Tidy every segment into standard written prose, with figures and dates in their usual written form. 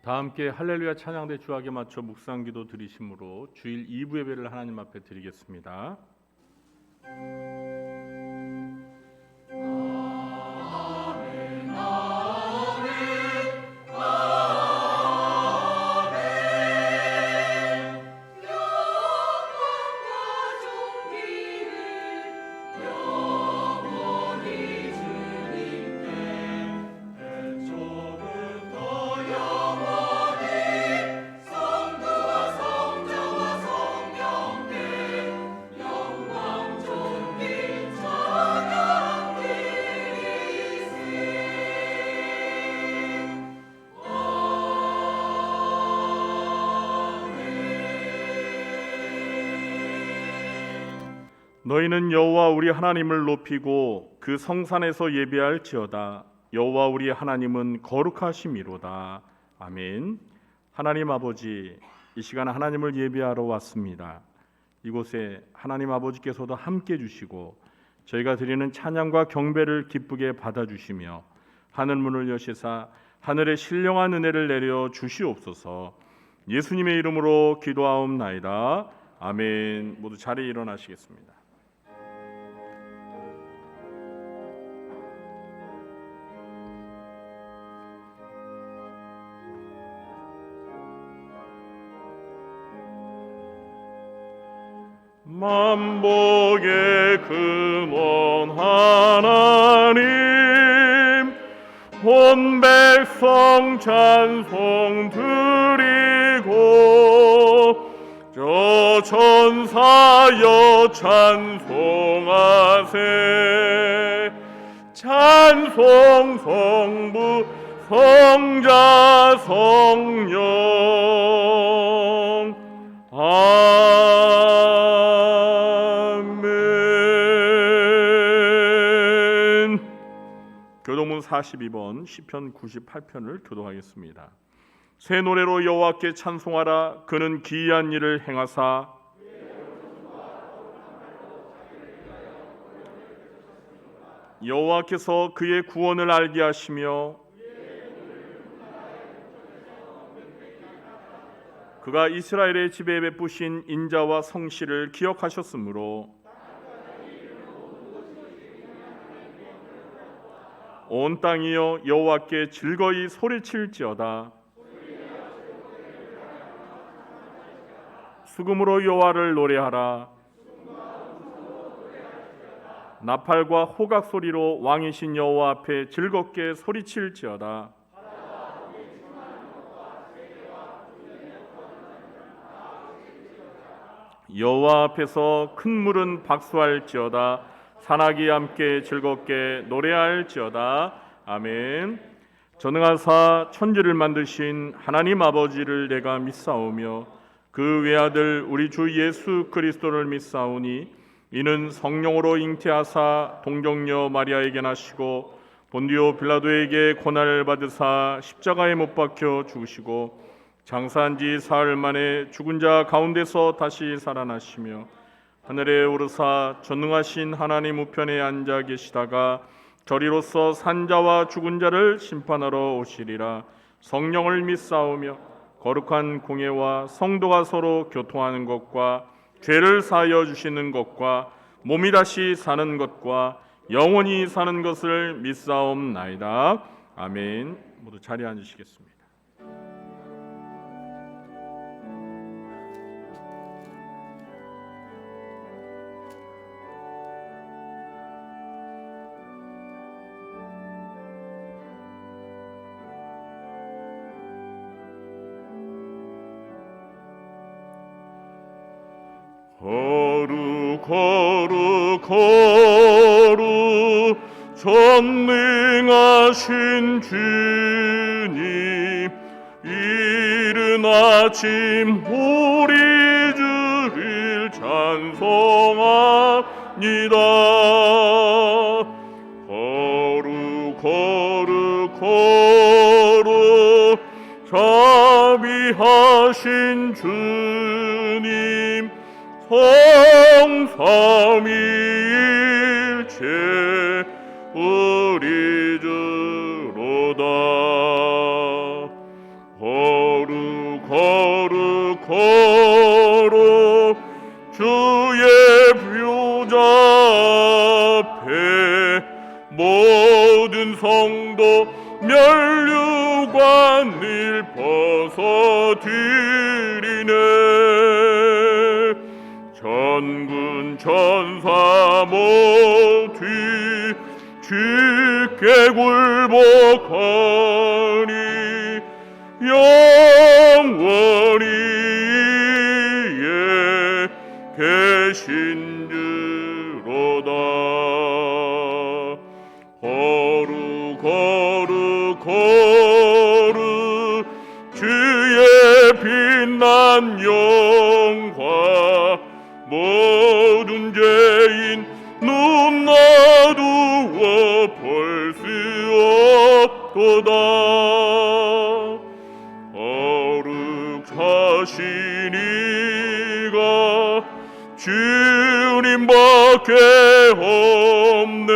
다 함께 할렐루야 찬양대 주악에 맞춰 묵상기도 드리심으로 주일 2부 예배를 하나님 앞에 드리겠습니다. 너희는 여호와 우리 하나님을 높이고 그 성산에서 예배할지어다. 여호와 우리 하나님은 거룩하심이로다. 아멘. 하나님 아버지, 이 시간 하나님을 예배하러 왔습니다. 이곳에 하나님 아버지께서도 함께 해주시고 저희가 드리는 찬양과 경배를 기쁘게 받아주시며 하늘 문을 여시사 하늘의 신령한 은혜를 내려 주시옵소서. 예수님의 이름으로 기도하옵나이다. 아멘. 모두 자리에 일어나시겠습니다. 만복의 근원 하나님, 온 백성 찬송 드리고 저 천사여 찬송하세. 찬송 성부 성자 성령 아멘. 교동문 42번 시편 98편을 교독하겠습니다. 새 노래로 여호와께 찬송하라. 그는 기이한 일을 행하사 여호와께서 그의 구원을 알게 하시며 그가 이스라엘의 집에 베푸신 인자와 성실을 기억하셨으므로 온 땅이여 여호와께 즐거이 소리칠지어다. 수금으로 여호와를 노래하라. 나팔과 호각 소리로 왕이신 여호와 앞에 즐겁게 소리칠지어다. 여호와 앞에서 큰 물은 박수할지어다. 산악이 함께 즐겁게 노래할지어다. 아멘. 전능하사 천지를 만드신 하나님 아버지를 내가 믿사오며 그 외아들 우리 주 예수 그리스도를 믿사오니 이는 성령으로 잉태하사 동정녀 마리아에게 나시고 본디오 빌라도에게 고난을 받으사 십자가에 못 박혀 죽으시고 장사한 지 사흘 만에 죽은 자 가운데서 다시 살아나시며 하늘에 오르사 전능하신 하나님 우편에 앉아 계시다가 저리로서 산자와 죽은 자를 심판하러 오시리라. 성령을 믿사오며 거룩한 공예와 성도가 서로 교통하는 것과 죄를 사하여 주시는 것과 몸이 다시 사는 것과 영원히 사는 것을 믿사옵나이다. 아멘. 모두 자리에 앉으시겠습니다. 거룩 거룩 전능하신 주님, 이른 아침 우리 주를 찬송합니다. 거룩 거룩 거룩 자비하신 주님, 성삼위일체 우리 주로다. 면류관을 벗어드리네. 전군 천사 모두 주께 굴복하니 영원히 계신 주로다. 거룩 주의 빛난 영광 모든 죄인 눈 놔두어 볼 수 없도다. 거룩하신 이가 주님밖에 없네.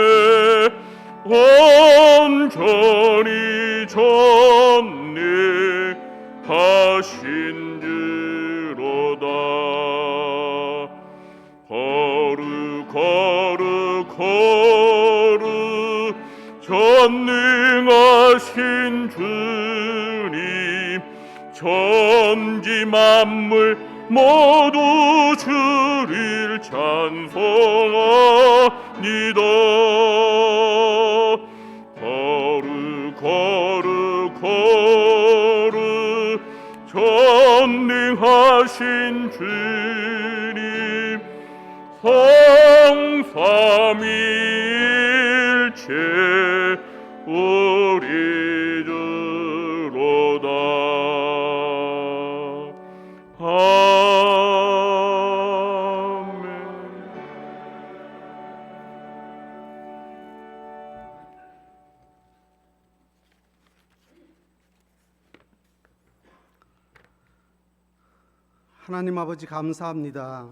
온전히 전능하신 주로다. 거룩 전능하신 주님, 천지 만물 모두 주를 찬송합니다. 거룩 전능하신 주님, 성삼일체 우리 주로다. 아멘. 하나님 아버지 감사합니다.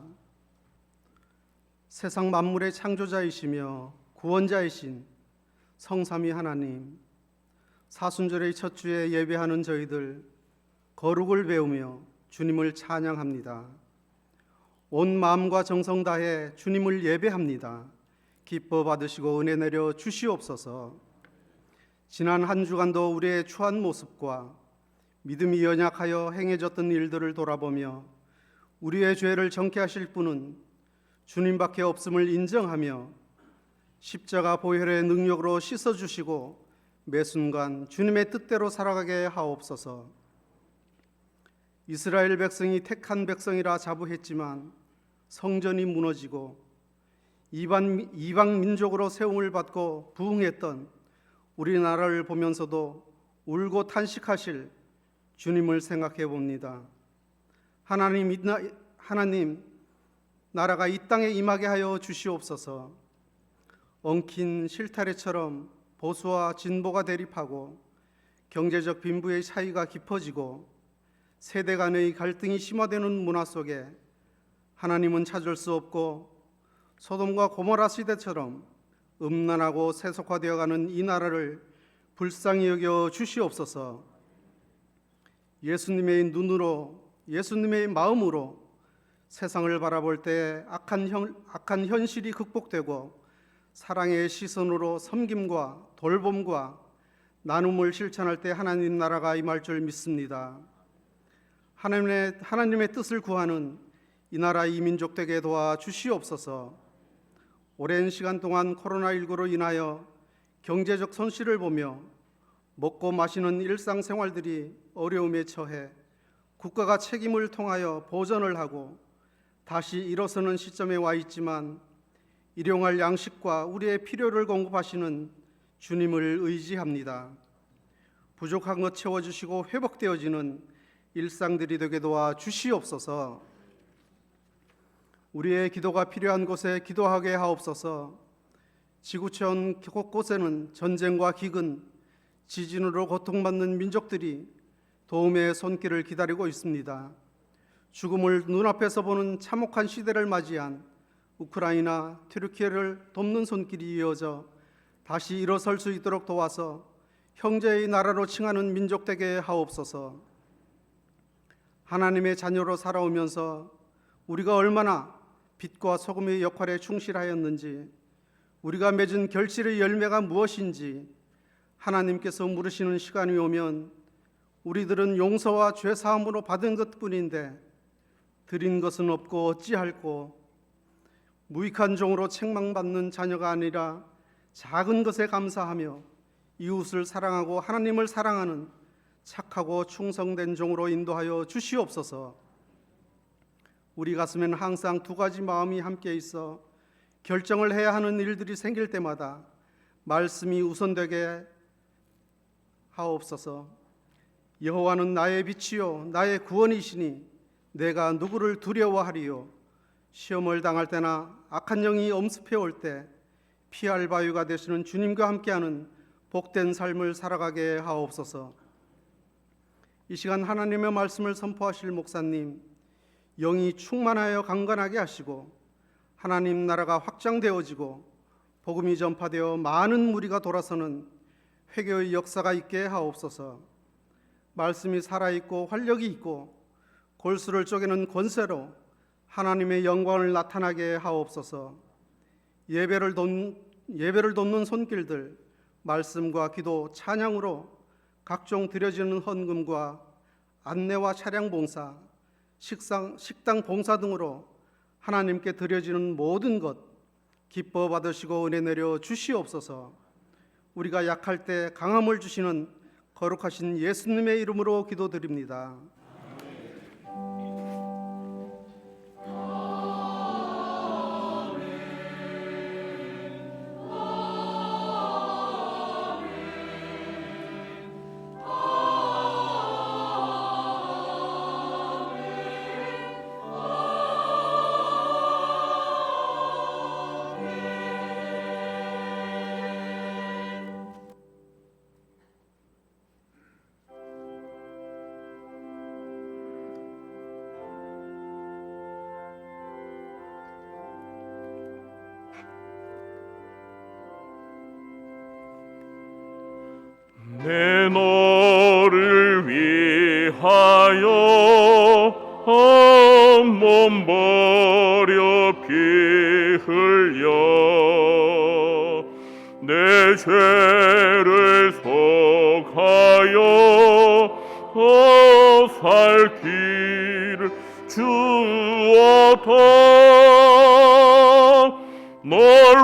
세상 만물의 창조자이시며 구원자이신 성삼위 하나님, 사순절의 첫 주에 예배하는 저희들 거룩을 배우며 주님을 찬양합니다. 온 마음과 정성 다해 주님을 예배합니다. 기뻐 받으시고 은혜 내려 주시옵소서. 지난 한 주간도 우리의 추한 모습과 믿음이 연약하여 행해졌던 일들을 돌아보며 우리의 죄를 정케 하실 분은 주님밖에 없음을 인정하며 십자가 보혈의 능력으로 씻어주시고 매 순간 주님의 뜻대로 살아가게 하옵소서. 이스라엘 백성이 택한 백성이라 자부했지만 성전이 무너지고 이방 민족으로 세움을 받고 부흥했던 우리나라를 보면서도 울고 탄식하실 주님을 생각해 봅니다. 하나님, 나라가 이 땅에 임하게 하여 주시옵소서. 엉킨 실타래처럼 보수와 진보가 대립하고 경제적 빈부의 차이가 깊어지고 세대 간의 갈등이 심화되는 문화 속에 하나님은 찾을 수 없고 소돔과 고모라 시대처럼 음란하고 세속화되어가는 이 나라를 불쌍히 여겨 주시옵소서. 예수님의 눈으로, 예수님의 마음으로 세상을 바라볼 때 악한 현실이 극복되고 사랑의 시선으로 섬김과 돌봄과 나눔을 실천할 때 하나님 나라가 임할 줄 믿습니다. 하나님의 뜻을 구하는 이 나라 이 민족 되게 도와 주시옵소서. 오랜 시간 동안 코로나19로 인하여 경제적 손실을 보며 먹고 마시는 일상생활들이 어려움에 처해 국가가 책임을 통하여 보전을 하고 다시 일어서는 시점에 와 있지만 일용할 양식과 우리의 필요를 공급하시는 주님을 의지합니다. 부족한 것 채워주시고 회복되어지는 일상들이 되게 도와 주시옵소서. 우리의 기도가 필요한 곳에 기도하게 하옵소서. 지구촌 곳곳에는 전쟁과 기근, 지진으로 고통받는 민족들이 도움의 손길을 기다리고 있습니다. 죽음을 눈앞에서 보는 참혹한 시대를 맞이한 우크라이나, 튀르키예를 돕는 손길이 이어져 다시 일어설 수 있도록 도와서 형제의 나라로 칭하는 민족 되게 하옵소서. 하나님의 자녀로 살아오면서 우리가 얼마나 빛과 소금의 역할에 충실하였는지, 우리가 맺은 결실의 열매가 무엇인지 하나님께서 물으시는 시간이 오면 우리들은 용서와 죄 사함으로 받은 것뿐인데 드린 것은 없고 어찌할꼬. 무익한 종으로 책망받는 자녀가 아니라 작은 것에 감사하며 이웃을 사랑하고 하나님을 사랑하는 착하고 충성된 종으로 인도하여 주시옵소서. 우리 가슴에는 항상 두 가지 마음이 함께 있어 결정을 해야 하는 일들이 생길 때마다 말씀이 우선되게 하옵소서. 여호와는 나의 빛이요 나의 구원이시니 내가 누구를 두려워하리요. 시험을 당할 때나 악한 영이 엄습해 올 때 피할 바위가 되시는 주님과 함께하는 복된 삶을 살아가게 하옵소서. 이 시간 하나님의 말씀을 선포하실 목사님, 영이 충만하여 강건하게 하시고 하나님 나라가 확장되어지고 복음이 전파되어 많은 무리가 돌아서는 회개의 역사가 있게 하옵소서. 말씀이 살아있고 활력이 있고 골수를 쪼개는 권세로 하나님의 영광을 나타나게 하옵소서. 예배를 돕는 손길들, 말씀과 기도, 찬양으로 각종 드려지는 헌금과 안내와 차량 봉사, 식당 봉사 등으로 하나님께 드려지는 모든 것 기뻐 받으시고 은혜 내려 주시옵소서. 우리가 약할 때 강함을 주시는 거룩하신 예수님의 이름으로 기도드립니다. 내 너를 위하여 몸 버려 피 흘려 내 죄를 속하여 살 길을 주었다. 널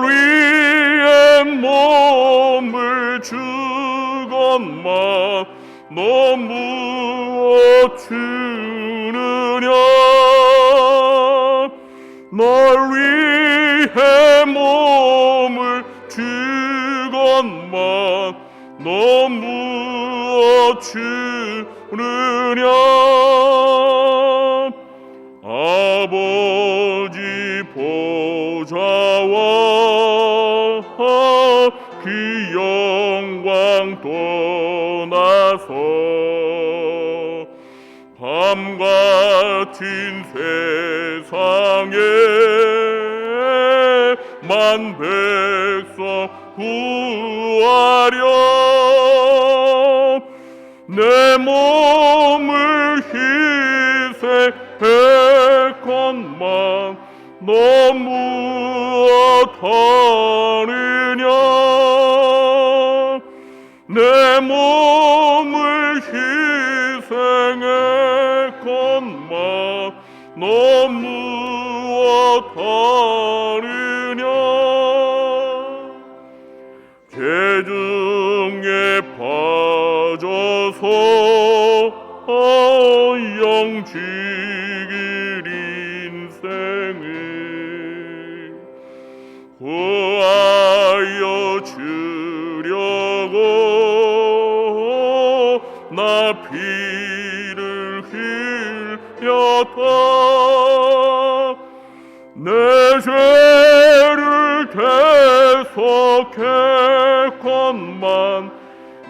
위해 몸을 주건만 너 무엇 주느냐. 널 위해 몸을 주건만 너 무엇 주느냐. 아버지 보좌와 그 영광 떠나서 밤 같은 세상에 만 백성 구하려 내 몸을 희생했건만 너 무엇하느냐. 내 몸을 희생했건만 너 무엇하느냐. 죄 중에 빠져서 영지길 인생을 구하여 주려고 나 피를 흘렸다. 내 죄를 대속했건만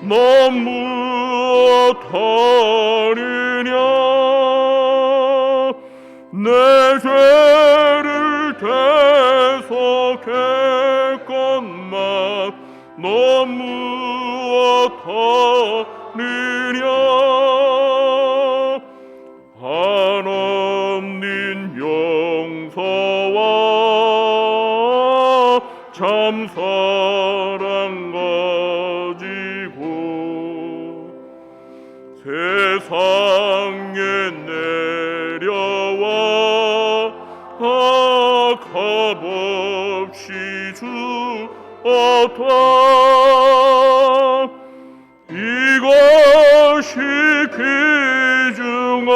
너 무엇하느냐. 내 죄를 대속했건만 너 무엇하느냐. 하나님 용서와 참 사랑 가지고 세상에 내려와 값없이 주었다. 이것이 귀중하건만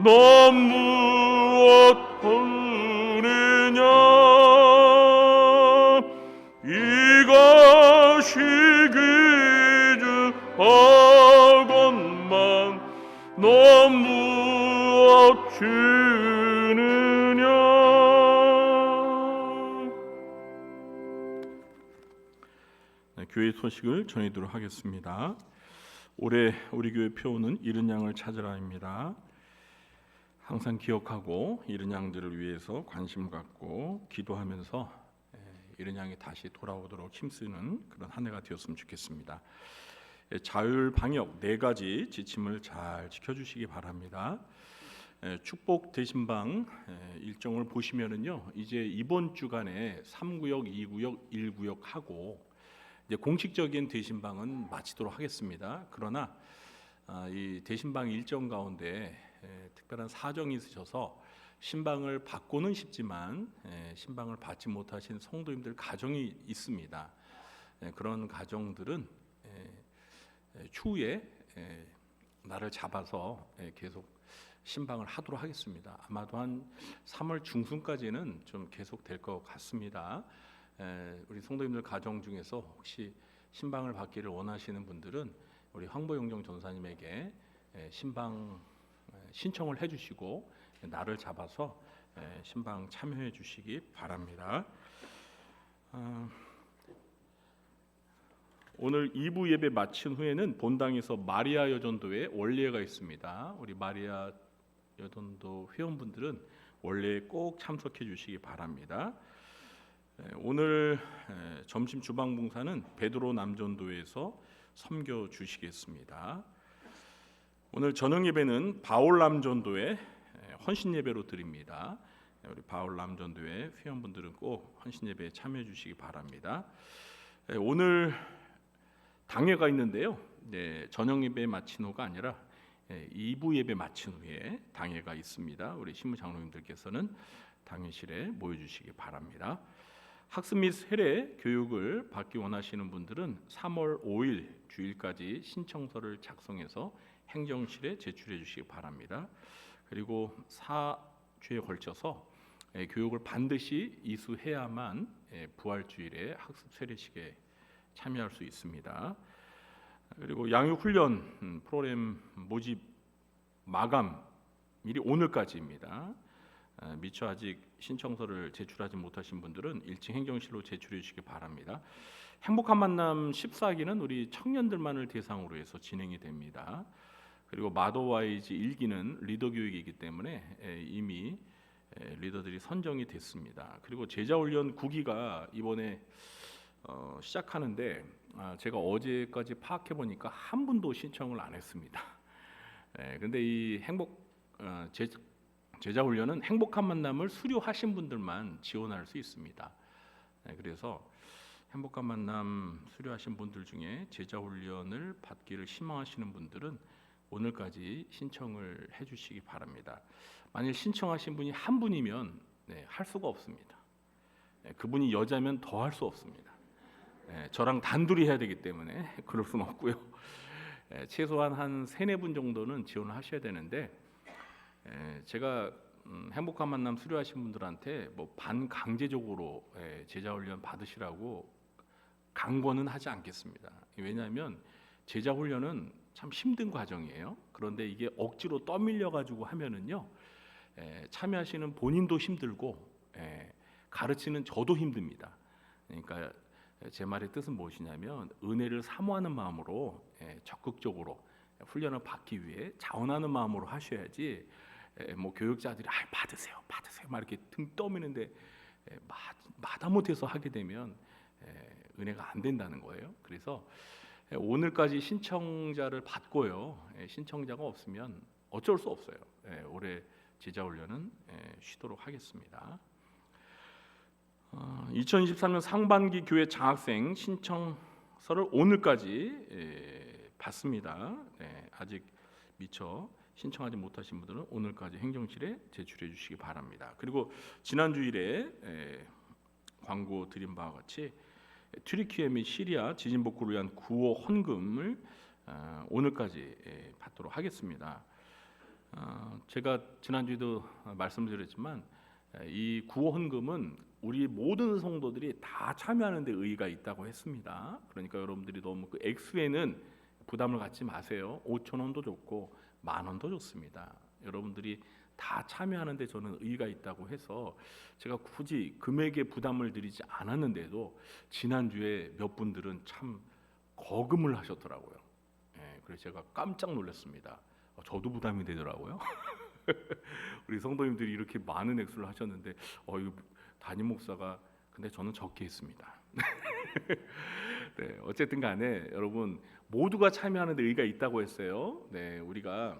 넌 무엇 하느냐. 이것이 귀중하건만 넌 무엇 주느냐. 교회 소식을 전해드리도록 하겠습니다. 올해 우리 교회 표어는 잃은 양을 찾으라입니다. 항상 기억하고 잃은 양들을 위해서 관심 갖고 기도하면서 잃은 양이 다시 돌아오도록 힘쓰는 그런 한 해가 되었으면 좋겠습니다. 자율 방역 4가지 지침을 잘 지켜주시기 바랍니다. 축복 대신방 일정을 보시면은요, 이제 이번 주간에 3구역, 2구역, 1구역 하고 이제 공식적인 대신방은 마치도록 하겠습니다. 그러나 이 대신방 일정 가운데 특별한 사정이 있으셔서 신방을 받고는 싶지만 신방을 받지 못하신 성도님들 가정이 있습니다. 그런 가정들은 추후에 날을 잡아서 계속 신방을 하도록 하겠습니다. 아마도 한 3월 중순까지는 좀 계속 될 것 같습니다. 우리 성도님들 가정 중에서 혹시 신방을 받기를 원하시는 분들은 우리 황보영정 전사님에게 신방 신청을 해주시고 날을 잡아서 신방 참여해 주시기 바랍니다. 오늘 2부 예배 마친 후에는 본당에서 마리아 여전도회 원례가 있습니다. 우리 마리아 여전도 회원분들은 원래에 꼭 참석해 주시기 바랍니다. 오늘 점심 주방 봉사는 베드로 남전도에서 섬겨 주시겠습니다. 오늘 저녁 예배는 바울 남전도에 헌신 예배로 드립니다. 우리 바울 남전도회 회원분들은 꼭 헌신 예배에 참여해 주시기 바랍니다. 오늘 당회가 있는데요. 저녁 예배 마친 후가 아니라 2부 예배 마친 후에 당회가 있습니다. 우리 신무 장로님들께서는 당회실에 모여 주시기 바랍니다. 학습 및 세례 교육을 받기 원하시는 분들은 3월 5일 주일까지 신청서를 작성해서 행정실에 제출해 주시기 바랍니다. 그리고 4주에 걸쳐서 교육을 반드시 이수해야만 부활주일에 학습 세례식에 참여할 수 있습니다. 그리고 양육훈련 프로그램 모집 마감일이 오늘까지입니다. 미처 아직 신청서를 제출하지 못하신 분들은 1층 행정실로 제출해 주시기 바랍니다. 행복한 만남 14기는 우리 청년들만을 대상으로 해서 진행이 됩니다. 그리고 마더와이즈 1기는 리더 교육이기 때문에 이미 리더들이 선정이 됐습니다. 그리고 제자훈련 9기가 이번에 시작하는데 제가 어제까지 파악해 보니까 한 분도 신청을 안 했습니다. 근데 이 제자훈련은 행복한 만남을 수료하신 분들만 지원할 수 있습니다. 그래서 행복한 만남 수료하신 분들 중에 제자훈련을 받기를 희망하시는 분들은 오늘까지 신청을 해주시기 바랍니다. 만일 신청하신 분이 한 분이면 할 수가 없습니다. 그분이 여자면 더 할 수 없습니다. 저랑 단둘이 해야 되기 때문에 그럴 수는 없고요. 최소한 한 3-4분 정도는 지원을 하셔야 되는데 제가 행복한 만남 수료하신 분들한테 뭐 반강제적으로 제자훈련 받으시라고 강권은 하지 않겠습니다. 왜냐하면 제자훈련은 참 힘든 과정이에요. 그런데 이게 억지로 떠밀려 가지고 하면은요, 참여하시는 본인도 힘들고 가르치는 저도 힘듭니다. 그러니까 제 말의 뜻은 무엇이냐면 은혜를 사모하는 마음으로 적극적으로 훈련을 받기 위해 자원하는 마음으로 하셔야지 뭐 교육자들이 받으세요 막 이렇게 등 떠미는데 마다못해서 하게 되면 은혜가 안 된다는 거예요. 그래서 오늘까지 신청자를 받고요. 신청자가 없으면 어쩔 수 없어요. 올해 제자훈련은 쉬도록 하겠습니다. 2023년 상반기 교회 장학생 신청서를 오늘까지 받습니다. 네, 아직 미처 신청하지 못하신 분들은 오늘까지 행정실에 제출해 주시기 바랍니다. 그리고 지난 주일에 광고 드린 바와 같이 튀르키예 및 시리아 지진 복구를 위한 구호 헌금을 오늘까지 받도록 하겠습니다. 제가 지난주에도 말씀드렸지만 이 구호 헌금은 우리 모든 성도들이 다 참여하는 데 의의가 있다고 했습니다. 그러니까 여러분들이 너무 그 액수에는 부담을 갖지 마세요. 5천 원도 좋고 10,000원도 좋습니다. 여러분들이 다 참여하는데 저는 의의가 있다고 해서 제가 굳이 금액에 부담을 드리지 않았는데도 지난주에 몇 분들은 참 거금을 하셨더라고요. 그래서 제가 깜짝 놀랐습니다. 저도 부담이 되더라고요. 우리 성도님들이 이렇게 많은 액수를 하셨는데 이거 담임 목사가 근데 저는 적게 했습니다. 네, 어쨌든 간에 여러분 모두가 참여하는 데 의의가 있다고 했어요. 네, 우리가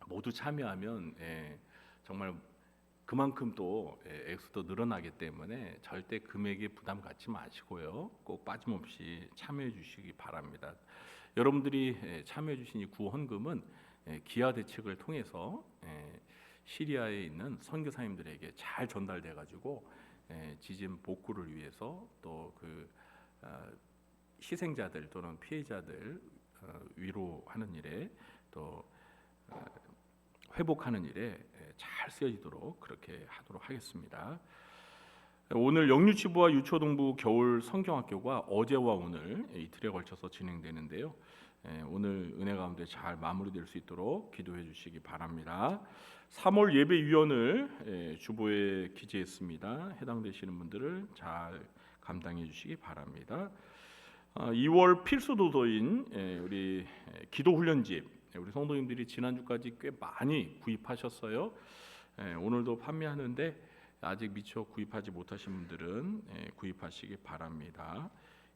모두 참여하면 정말 그만큼 또 액수도 늘어나기 때문에 절대 금액에 부담 갖지 마시고요. 꼭 빠짐없이 참여해 주시기 바랍니다. 여러분들이 참여해 주신 이 구헌금은 기아 대책을 통해서 시리아에 있는 선교사님들에게 잘 전달돼 가지고 지진 복구를 위해서 또 그 희생자들 또는 피해자들 위로하는 일에 또 회복하는 일에 잘 쓰여지도록 그렇게 하도록 하겠습니다. 오늘 영유치부와 유초등부 겨울 성경학교가 어제와 오늘 이틀에 걸쳐서 진행되는데요. 오늘 은혜 가운데 잘 마무리될 수 있도록 기도해 주시기 바랍니다. 3월 예배위원을 주보에 기재했습니다. 해당되시는 분들을 잘 감당해 주시기 바랍니다. 2월 필수 도서인 우리 기도훈련집 우리 성도님들이 지난주까지 꽤 많이 구입하셨어요. 오늘도 판매하는데 아직 미처 구입하지 못하신 분들은 구입하시기 바랍니다.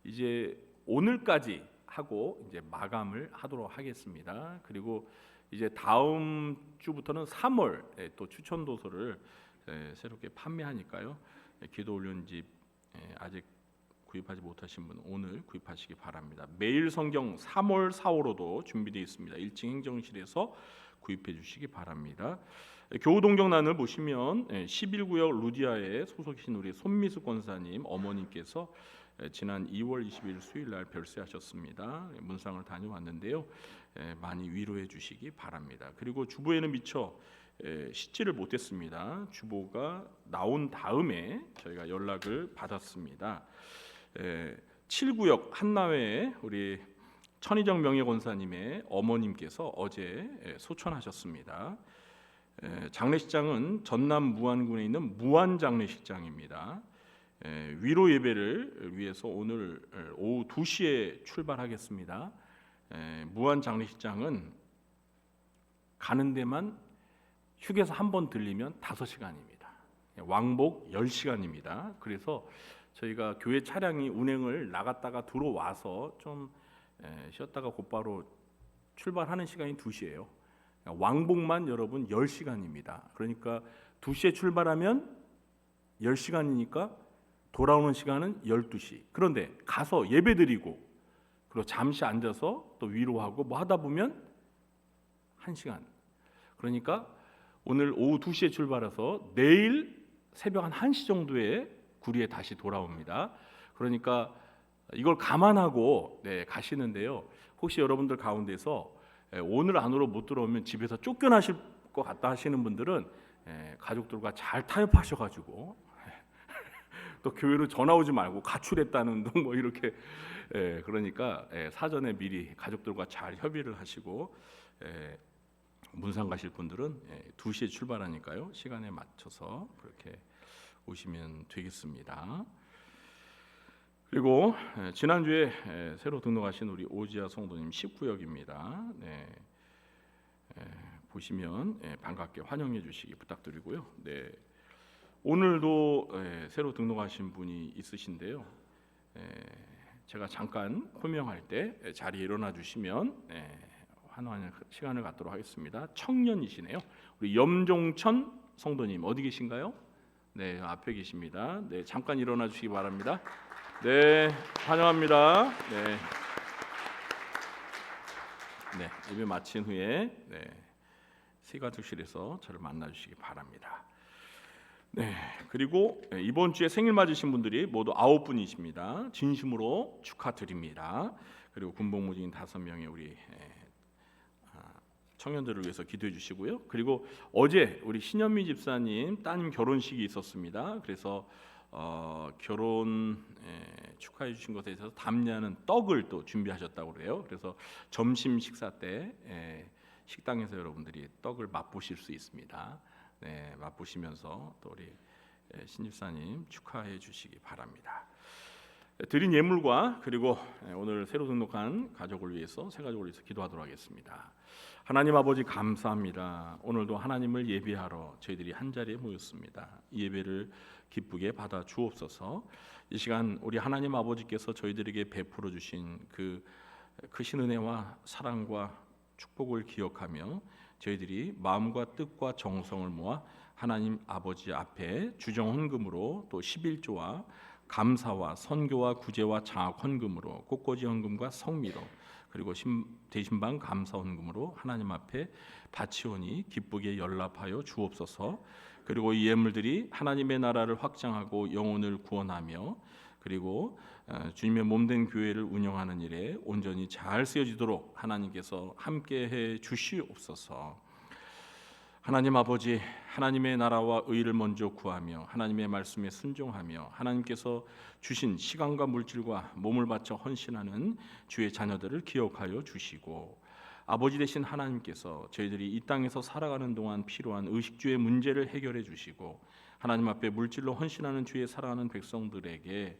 이제 오늘까지 하고 이제 마감을 하도록 하겠습니다. 그리고 이제 다음 주부터는 3월 또 추천 도서를 새롭게 판매하니까요. 기도훈련집 아직 구입하지 못하신 분은 오늘 구입하시기 바랍니다. 매일 성경 3월 4호로도 준비되어 있습니다. 1층 행정실에서 구입해 주시기 바랍니다. 교우동정란을 보시면 11구역 루디아에 소속이신 우리 손미숙 권사님 어머님께서 지난 2월 20일 수요일 날 별세하셨습니다. 문상을 다녀왔는데요. 많이 위로해 주시기 바랍니다. 그리고 주보에는 미처 싣지를 못했습니다. 주보가 나온 다음에 저희가 연락을 받았습니다. 7구역 한나회 우리 천희정 명예권사님의 어머님께서 어제 소천하셨습니다. 장례식장은 전남 무안군에 있는 무안장례식장입니다. 위로 예배를 위해서 오늘 오후 2시에 출발하겠습니다. 무안장례식장은 가는 데만 휴게소 한 번 들리면 5시간입니다. 왕복 10시간입니다. 그래서 저희가 교회 차량이 운행을 나갔다가 들어와서 좀 쉬었다가 곧바로 출발하는 시간이 2시예요. 왕복만 여러분 10시간입니다. 그러니까 2시에 출발하면 10시간이니까 돌아오는 시간은 12시. 그런데 가서 예배드리고 그리고 잠시 앉아서 또 위로하고 뭐 하다 보면 1시간. 그러니까 오늘 오후 2시에 출발해서 내일 새벽 한 1시 정도에 구리에 다시 돌아옵니다. 그러니까 이걸 감안하고 가시는데요. 혹시 여러분들 가운데서 오늘 안으로 못 들어오면 집에서 쫓겨나실 것 같다 하시는 분들은 가족들과 잘 타협하셔가지고 또 교회로 전화 오지 말고 가출했다는 둥 뭐 이렇게 그러니까 사전에 미리 가족들과 잘 협의를 하시고 문상 가실 분들은 2시에 출발하니까요. 시간에 맞춰서 그렇게 오시면 되겠습니다. 그리고 지난주에 새로 등록하신 우리 오지아 성도님 19역입니다. 보시면 반갑게 환영해 주시기 부탁드리고요. 오늘도 새로 등록하신 분이 있으신데요. 제가 잠깐 호명할 때 자리에 일어나 주시면 환호하는 시간을 갖도록 하겠습니다. 청년이시네요. 우리 염종천 성도님 어디 계신가요? 네, 앞에 계십니다. 네, 잠깐 일어나 주시기 바랍니다. 네, 환영합니다. 네. 예배 마친 후에 세가족실에서 저를 만나주시기 바랍니다. 그리고 이번 주에 생일 맞으신 분들이 모두 9분이십니다. 진심으로 축하드립니다. 그리고 군복무중인 5명의 우리 청년들을 위해서 기도해 주시고요. 그리고 어제 우리 신현미 집사님 따님 결혼식이 있었습니다. 그래서 결혼 축하해 주신 것에 대해서 담냐는 떡을 또 준비하셨다고 그래요. 그래서 점심 식사 때 식당에서 여러분들이 떡을 맛보실 수 있습니다. 맛보시면서 또 우리 신 집사님 축하해 주시기 바랍니다. 드린 예물과 그리고 오늘 새로 등록한 가족을 위해서 새 가족을 위해서 기도하도록 하겠습니다. 하나님 아버지 감사합니다. 오늘도 하나님을 예배하러 저희들이 한 자리에 모였습니다. 이 예배를 기쁘게 받아 주옵소서. 이 시간 우리 하나님 아버지께서 저희들에게 베풀어 주신 그 크신 은혜와 사랑과 축복을 기억하며 저희들이 마음과 뜻과 정성을 모아 하나님 아버지 앞에 주정헌금으로 또 11조와 감사와 선교와 구제와 장학헌금으로 꽃꽂이 헌금과 성미로 그리고 대신방 감사헌금으로 하나님 앞에 바치오니 기쁘게 연락하여 주옵소서. 그리고 이 예물들이 하나님의 나라를 확장하고 영혼을 구원하며 그리고 주님의 몸된 교회를 운영하는 일에 온전히 잘 쓰여지도록 하나님께서 함께해 주시옵소서. 하나님 아버지, 하나님의 나라와 의를 먼저 구하며 하나님의 말씀에 순종하며 하나님께서 주신 시간과 물질과 몸을 바쳐 헌신하는 주의 자녀들을 기억하여 주시고, 아버지 되신 하나님께서 저희들이 이 땅에서 살아가는 동안 필요한 의식주의 문제를 해결해 주시고, 하나님 앞에 물질로 헌신하는 주의 사랑하는 백성들에게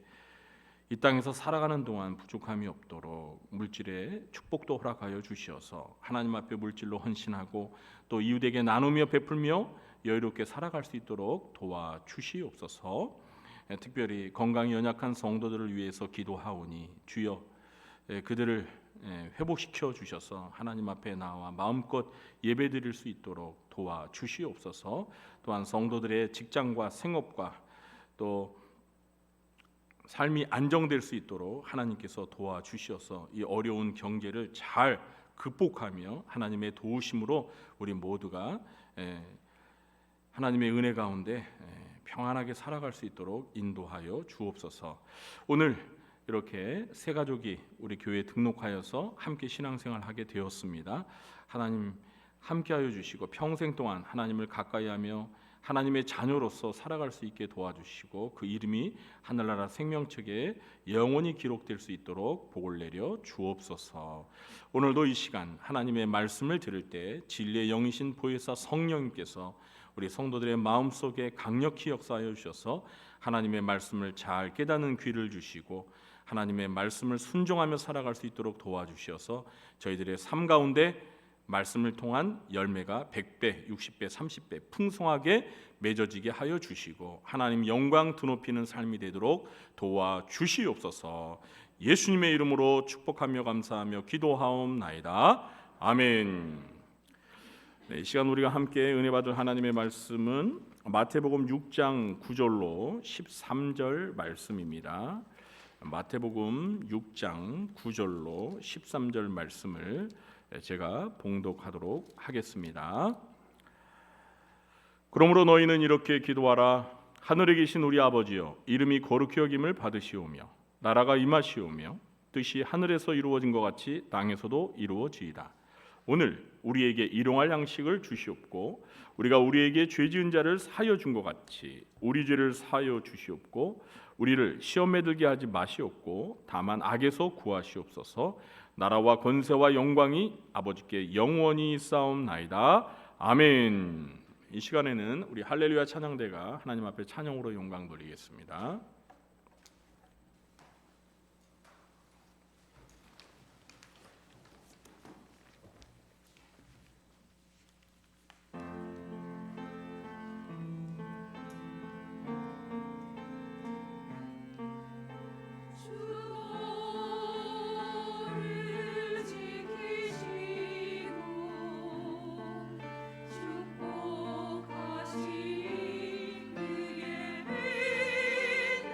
이 땅에서 살아가는 동안 부족함이 없도록 물질의 축복도 허락하여 주시어서 하나님 앞에 물질로 헌신하고 또 이웃에게 나누며 베풀며 여유롭게 살아갈 수 있도록 도와주시옵소서. 특별히 건강이 연약한 성도들을 위해서 기도하오니 주여 그들을 회복시켜 주셔서 하나님 앞에 나와 마음껏 예배드릴 수 있도록 도와주시옵소서. 또한 성도들의 직장과 생업과 또 삶이 안정될 수 있도록 하나님께서 도와주셔서 이 어려운 경계를 잘 극복하며 하나님의 도우심으로 우리 모두가 하나님의 은혜 가운데 평안하게 살아갈 수 있도록 인도하여 주옵소서. 오늘 이렇게 새 가족이 우리 교회에 등록하여서 함께 신앙생활하게 되었습니다. 하나님 함께하여 주시고 평생 동안 하나님을 가까이하며 하나님의 자녀로서 살아갈 수 있게 도와주시고 그 이름이 하늘나라 생명책에 영원히 기록될 수 있도록 복을 내려 주옵소서. 오늘도 이 시간 하나님의 말씀을 들을 때 진리의 영이신 보혜사 성령님께서 우리 성도들의 마음속에 강력히 역사하여 주셔서 하나님의 말씀을 잘 깨닫는 귀를 주시고 하나님의 말씀을 순종하며 살아갈 수 있도록 도와주셔서 저희들의 삶 가운데 말씀을 통한 열매가 100배, 60배, 30배 풍성하게 맺어지게 하여 주시고 하나님 영광 드높이는 삶이 되도록 도와주시옵소서. 예수님의 이름으로 축복하며 감사하며 기도하옵나이다. 아멘. 이 시간 우리가 함께 은혜 받을 하나님의 말씀은 마태복음 6장 9절로 13절 말씀입니다. 마태복음 6장 9절로 13절 말씀을 제가 봉독하도록 하겠습니다. 그러므로 너희는 이렇게 기도하라. 하늘에 계신 우리 아버지여, 이름이 거룩히 여김을 받으시오며 나라가 임하시오며 뜻이 하늘에서 이루어진 것 같이 땅에서도 이루어지이다. 오늘 우리에게 일용할 양식을 주시옵고 우리가 우리에게 죄 지은 자를 사하여 준 것 같이 우리 죄를 사하여 주시옵고 우리를 시험에 들게 하지 마시옵고 다만 악에서 구하시옵소서. 나라와 권세와 영광이 아버지께 영원히 있사옵나이다. 아멘. 이 시간에는 우리 할렐루야 찬양대가 하나님 앞에 찬양으로 영광 돌리겠습니다. 축복하신 그의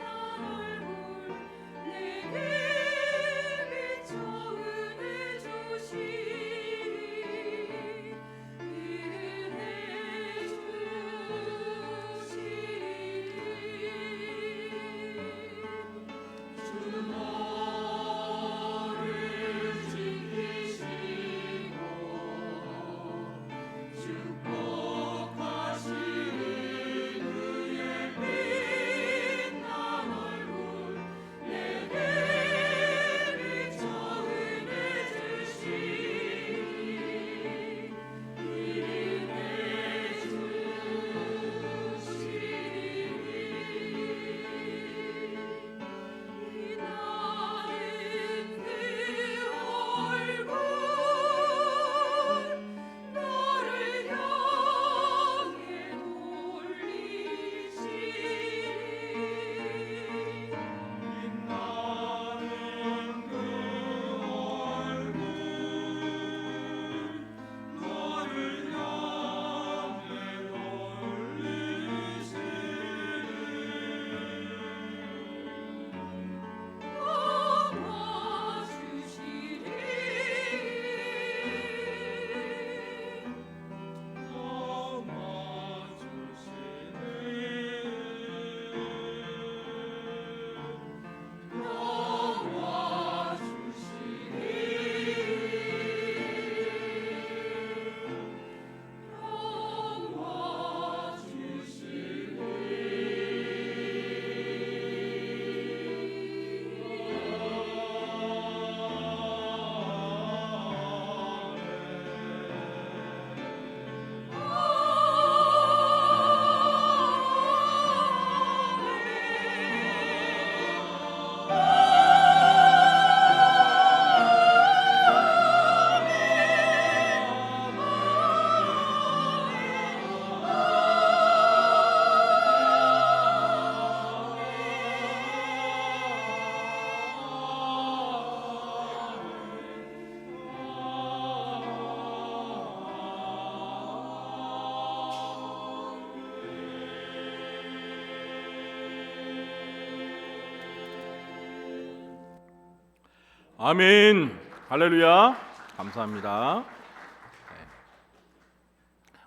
아멘. 할렐루야. 감사합니다.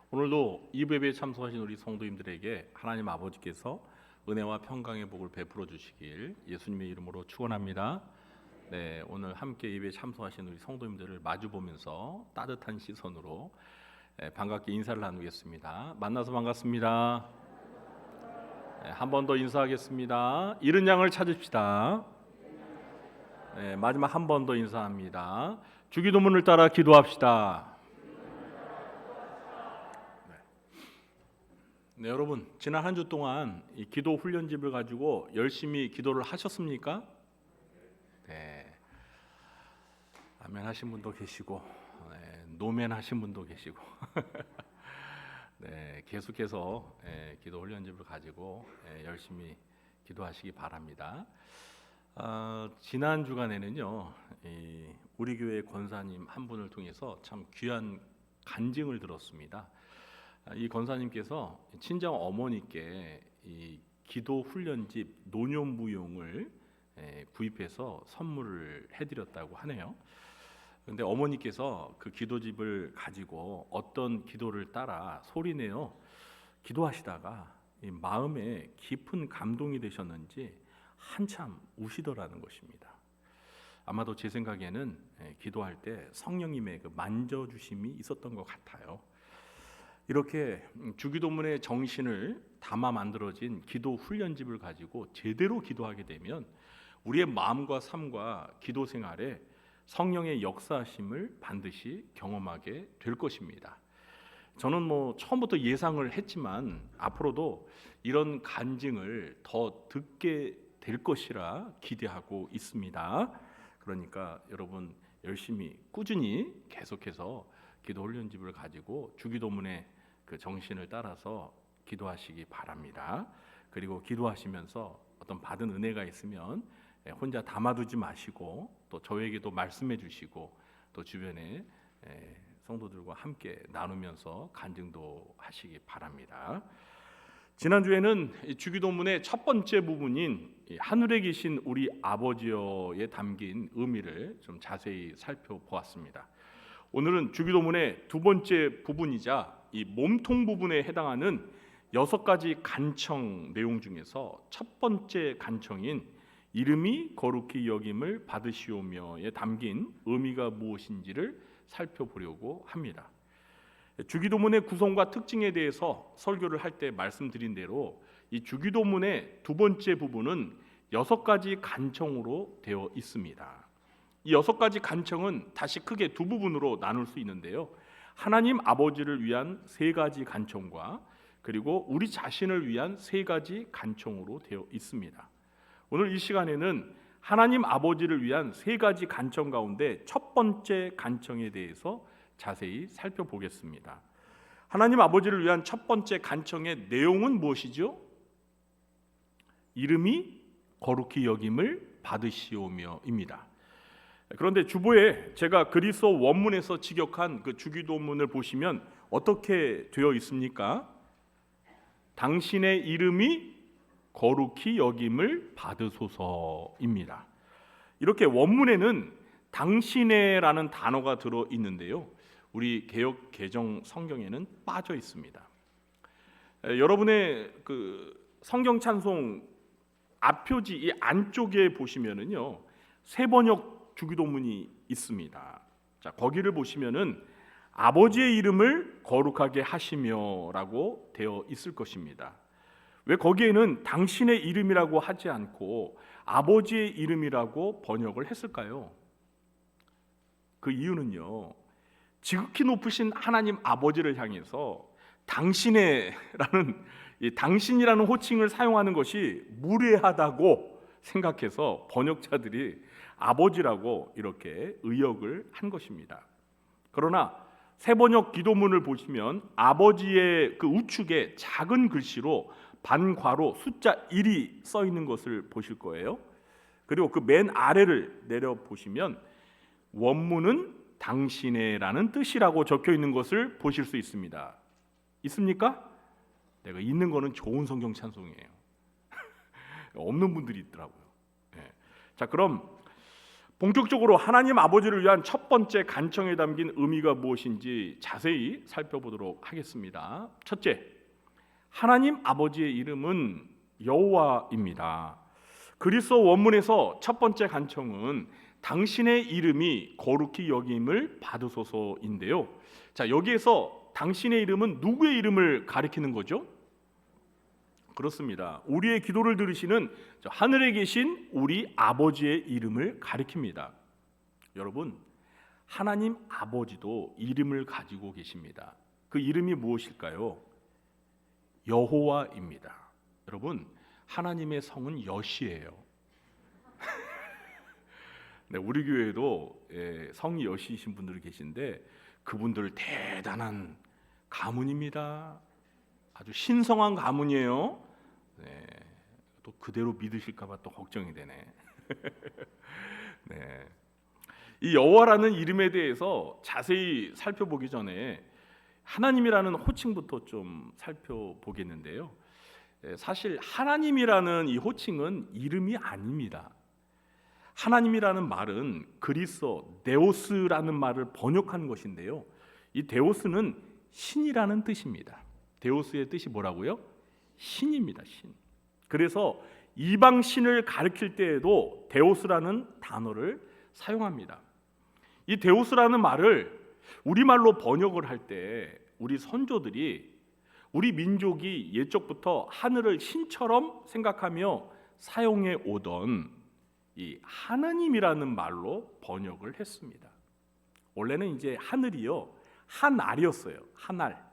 오늘도 이 예배에 참석하신 우리 성도님들에게 하나님 아버지께서 은혜와 평강의 복을 베풀어 주시길 예수님의 이름으로 축원합니다. 네, 오늘 함께 예배에 참석하신 우리 성도님들을 마주 보면서 따뜻한 시선으로 반갑게 인사를 나누겠습니다. 만나서 반갑습니다. 한 번 더 인사하겠습니다. 잃은 양을 찾읍시다. 마지막 한 번 더 인사합니다. 주기도문을 따라 기도합시다. 네, 여러분 지난 한 주 동안 이 기도 훈련집을 가지고 열심히 기도를 하셨습니까? 네, 아멘 하신 분도 계시고 노멘 하신 분도 계시고 네, 계속해서 기도 훈련집을 가지고 열심히 기도하시기 바랍니다. 지난 주간에는요, 우리 교회 권사님 한 분을 통해서 참 귀한 간증을 들었습니다. 이 권사님께서 친정 어머니께 이 기도 훈련집 노년무용을 구입해서 선물을 해드렸다고 하네요. 그런데 어머니께서 그 기도집을 가지고 어떤 기도를 따라 소리내어 기도하시다가 이 마음에 깊은 감동이 되셨는지 한참 우시더라는 것입니다. 아마도 제 생각에는 기도할 때 성령님의 그 만져주심이 있었던 것 같아요. 이렇게 주기도문의 정신을 담아 만들어진 기도 훈련집을 가지고 제대로 기도하게 되면 우리의 마음과 삶과 기도 생활에 성령의 역사하심을 반드시 경험하게 될 것입니다. 저는 처음부터 예상을 했지만 앞으로도 이런 간증을 더 듣게 될 것이라 기대하고 있습니다. 그러니까 여러분 열심히 꾸준히 계속해서 기도 훈련집을 가지고 주기도문의 그 정신을 따라서 기도하시기 바랍니다. 그리고 기도하시면서 어떤 받은 은혜가 있으면 혼자 담아두지 마시고 또 저에게도 말씀해 주시고 또 주변에 성도들과 함께 나누면서 간증도 하시기 바랍니다. 지난주에는 주기도문의 첫 번째 부분인 하늘에 계신 우리 아버지여에 담긴 의미를 좀 자세히 살펴보았습니다. 오늘은 주기도문의 두 번째 부분이자 이 몸통 부분에 해당하는 6가지 간청 내용 중에서 첫 번째 간청인 이름이 거룩히 여김을 받으시오며에 담긴 의미가 무엇인지를 살펴보려고 합니다. 주기도문의 구성과 특징에 대해서 설교를 할 때 말씀드린 대로 이 주기도문의 두 번째 부분은 6가지 간청으로 되어 있습니다. 이 6가지 간청은 다시 크게 두 부분으로 나눌 수 있는데요. 하나님 아버지를 위한 3가지 간청과 그리고 우리 자신을 위한 3가지 간청으로 되어 있습니다. 오늘 이 시간에는 하나님 아버지를 위한 3가지 간청 가운데 첫 번째 간청에 대해서 자세히 살펴보겠습니다. 하나님 아버지를 위한 첫 번째 간청의 내용은 무엇이죠? 이름이 거룩히 여김을 받으시오며입니다. 그런데 주보에 제가 그리스어 원문에서 직역한 그 주기도문을 보시면 어떻게 되어 있습니까? 당신의 이름이 거룩히 여김을 받으소서입니다. 이렇게 원문에는 당신의라는 단어가 들어 있는데요. 우리 개역 개정 성경에는 빠져 있습니다. 여러분의 그 성경 찬송 앞표지 이 안쪽에 보시면은요. 세번역 주기도문이 있습니다. 자, 거기를 보시면은 아버지의 이름을 거룩하게 하시며라고 되어 있을 것입니다. 왜 거기에는 당신의 이름이라고 하지 않고 아버지의 이름이라고 번역을 했을까요? 그 이유는요. 지극히 높으신 하나님 아버지를 향해서 당신의라는 당신이라는 호칭을 사용하는 것이 무례하다고 생각해서 번역자들이 아버지라고 이렇게 의역을 한 것입니다. 그러나 세번역 기도문을 보시면 아버지의 그 우측에 작은 글씨로 반괄호 숫자 1이 써 있는 것을 보실 거예요. 그리고 그 맨 아래를 내려 보시면 원문은 당신의라는 뜻이라고 적혀 있는 것을 보실 수 있습니다. 있습니까? 내가 있는 거는 좋은 성경 찬송이에요. 없는 분들이 있더라고요. 자, 그럼 본격적으로 하나님 아버지를 위한 첫 번째 간청에 담긴 의미가 무엇인지 자세히 살펴보도록 하겠습니다. 첫째, 하나님 아버지의 이름은 여호와입니다. 그리스어 원문에서 첫 번째 간청은 당신의 이름이 거룩히 여김을 받으소서인데요. 자, 여기에서 당신의 이름은 누구의 이름을 가리키는 거죠? 그렇습니다. 우리의 기도를 들으시는 하늘에 계신 우리 아버지의 이름을 가리킵니다. 여러분, 하나님 아버지도 이름을 가지고 계십니다. 그 이름이 무엇일까요? 여호와입니다. 여러분, 하나님의 성은 여시예요. 네, 우리 교회에도 성이 여시이신 분들이 계신데 그분들 대단한 가문입니다. 아주 신성한 가문이에요. 네, 또 그대로 믿으실까봐 또 걱정이 되네. 네, 이 여호와라는 이름에 대해서 자세히 살펴보기 전에 하나님이라는 호칭부터 좀 살펴보겠는데요. 사실 하나님이라는 이 호칭은 이름이 아닙니다. 하나님이라는 말은 그리스어 데오스라는 말을 번역한 것인데요. 이 데오스는 신이라는 뜻입니다. 데오스의 뜻이 뭐라고요? 신입니다. 신. 그래서 이방 신을 가리킬 때에도 데오스라는 단어를 사용합니다. 이 데오스라는 말을 우리말로 번역을 할 때 우리 선조들이 우리 민족이 옛적부터 하늘을 신처럼 생각하며 사용해 오던 이 하느님이라는 말로 번역을 했습니다. 원래는 이제 하늘이요, 한알이었어요. 한알.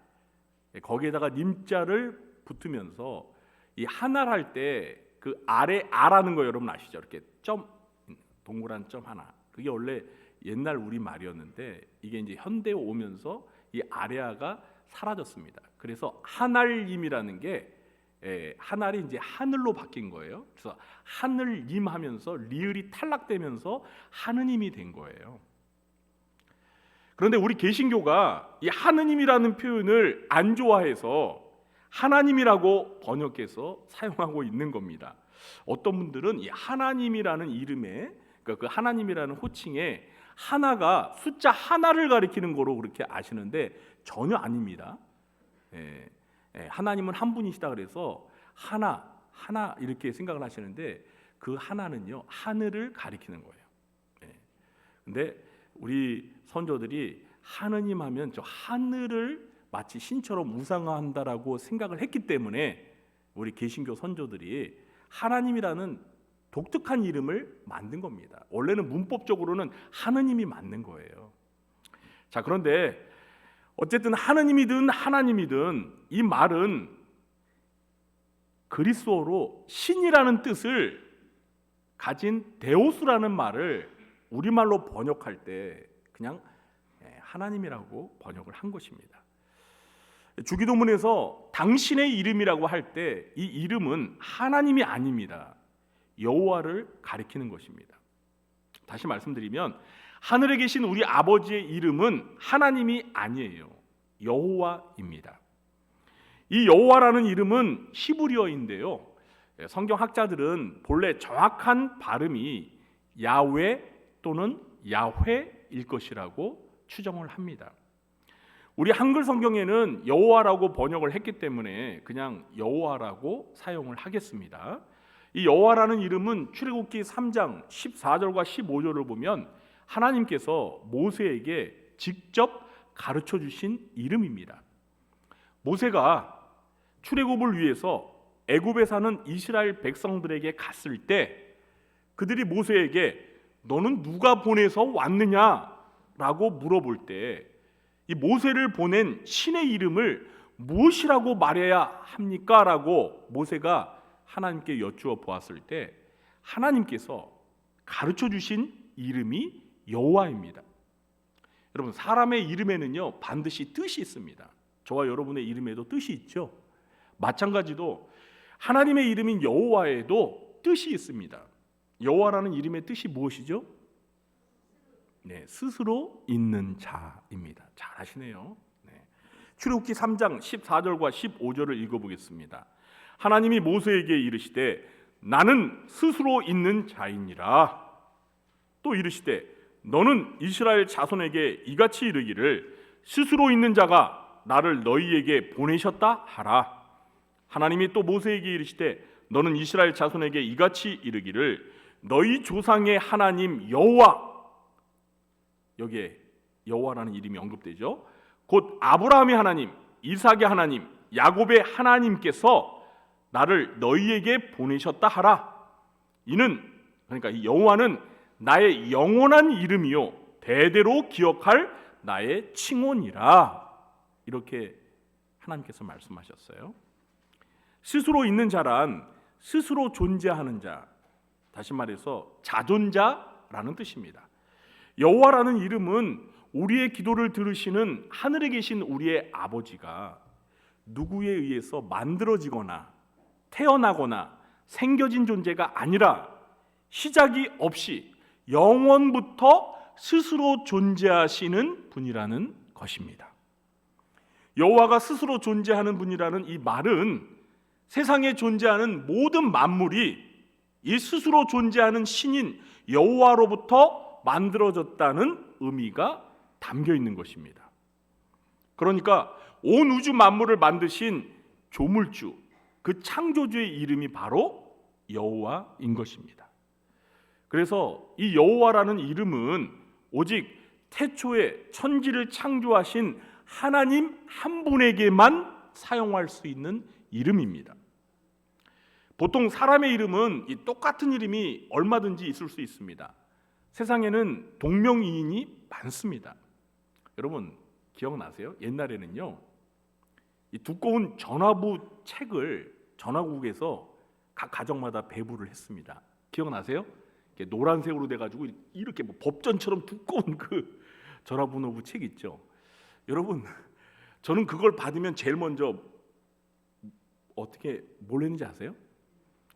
거기에다가 님자를 붙으면서 이 한알 할 때 그 아래 아라는 거 여러분 아시죠? 이렇게 점, 동그란 점 하나. 그게 원래 옛날 우리 말이었는데 이게 이제 현대에 오면서 이 아래아가 사라졌습니다. 그래서 한알님이라는 게 하늘이 이제 하늘로 바뀐 거예요. 그래서 하늘님 하면서 리을이 탈락되면서 하느님이 된 거예요. 그런데 우리 개신교가 이 하느님이라는 표현을 안 좋아해서 하나님이라고 번역해서 사용하고 있는 겁니다. 어떤 분들은 이 하나님이라는 이름에, 그러니까 그 하나님이라는 호칭에 하나가 숫자 하나를 가리키는 거로 그렇게 아시는데 전혀 아닙니다. 하나님은 한 분이시다 그래서 하나 이렇게 생각을 하시는데 그 하나는요, 하늘을 가리키는 거예요. 근데 우리 선조들이 하느님 하면 저 하늘을 마치 신처럼 우상화한다라고 생각을 했기 때문에 우리 개신교 선조들이 하나님이라는 독특한 이름을 만든 겁니다. 원래는 문법적으로는 하느님이 맞는 거예요. 자, 그런데 어쨌든 하느님이든 하나님이든 이 말은 그리스어로 신이라는 뜻을 가진 데오스라는 말을 우리말로 번역할 때 그냥 하나님이라고 번역을 한 것입니다. 주기도문에서 당신의 이름이라고 할 때 이 이름은 하나님이 아닙니다. 여호와를 가리키는 것입니다. 다시 말씀드리면 하늘에 계신 우리 아버지의 이름은 하나님이 아니에요. 여호와입니다. 이 여호와라는 이름은 히브리어인데요. 성경학자들은 본래 정확한 발음이 야훼 또는 야훼일 것이라고 추정을 합니다. 우리 한글 성경에는 여호와라고 번역을 했기 때문에 그냥 여호와라고 사용을 하겠습니다. 이 여호와라는 이름은 출애굽기 3장 14절과 15절을 보면 하나님께서 모세에게 직접 가르쳐 주신 이름입니다. 모세가 출애굽을 위해서 애굽에 사는 이스라엘 백성들에게 갔을 때 그들이 모세에게 너는 누가 보내서 왔느냐라고 물어볼 때 이 모세를 보낸 신의 이름을 무엇이라고 말해야 합니까? 라고 모세가 하나님께 여쭈어 보았을 때 하나님께서 가르쳐 주신 이름이 여호와입니다. 여러분, 사람의 이름에는요 반드시 뜻이 있습니다. 저와 여러분의 이름에도 뜻이 있죠. 마찬가지로 하나님의 이름인 여호와에도 뜻이 있습니다. 여호와라는 이름의 뜻이 무엇이죠? 네, 스스로 있는 자입니다. 잘 아시네요. 출애굽기 3장 14절과 15절을 읽어보겠습니다. 하나님이 모세에게 이르시되 나는 스스로 있는 자이니라. 또 또 이르시되 너는 이스라엘 자손에게 이같이 이르기를 스스로 있는 자가 나를 너희에게 보내셨다 하라. 하나님이 또 모세에게 이르시되 너는 이스라엘 자손에게 이같이 이르기를 너희 조상의 하나님 여호와, 여기에 여호와라는 이름이 언급되죠. 곧 아브라함의 하나님, 이삭의 하나님, 야곱의 하나님께서 나를 너희에게 보내셨다 하라. 이는, 그러니까 이 여호와는 나의 영원한 이름이요 대대로 기억할 나의 칭혼이라. 이렇게 하나님께서 말씀하셨어요. 스스로 있는 자란 스스로 존재하는 자, 다시 말해서 자존자라는 뜻입니다. 여호와라는 이름은 우리의 기도를 들으시는 하늘에 계신 우리의 아버지가 누구에 의해서 만들어지거나 태어나거나 생겨진 존재가 아니라 시작이 없이 영원부터 스스로 존재하시는 분이라는 것입니다. 여호와가 스스로 존재하는 분이라는 이 말은 세상에 존재하는 모든 만물이 이 스스로 존재하는 신인 여호와로부터 만들어졌다는 의미가 담겨 있는 것입니다. 그러니까 온 우주 만물을 만드신 조물주, 그 창조주의 이름이 바로 여호와인 것입니다. 그래서 이 여호와라는 이름은 오직 태초에 천지를 창조하신 하나님 한 분에게만 사용할 수 있는 이름입니다. 보통 사람의 이름은 이 똑같은 이름이 얼마든지 있을 수 있습니다. 세상에는 동명이인이 많습니다. 여러분 기억나세요? 옛날에는요, 이 두꺼운 전화부 책을 전화국에서 각 가정마다 배부를 했습니다. 기억나세요? 노란색으로 돼가지고 이렇게 뭐 법전처럼 두꺼운 그 전화번호부 책 있죠. 여러분, 저는 그걸 받으면 제일 먼저 어떻게 뭘 했는지 아세요?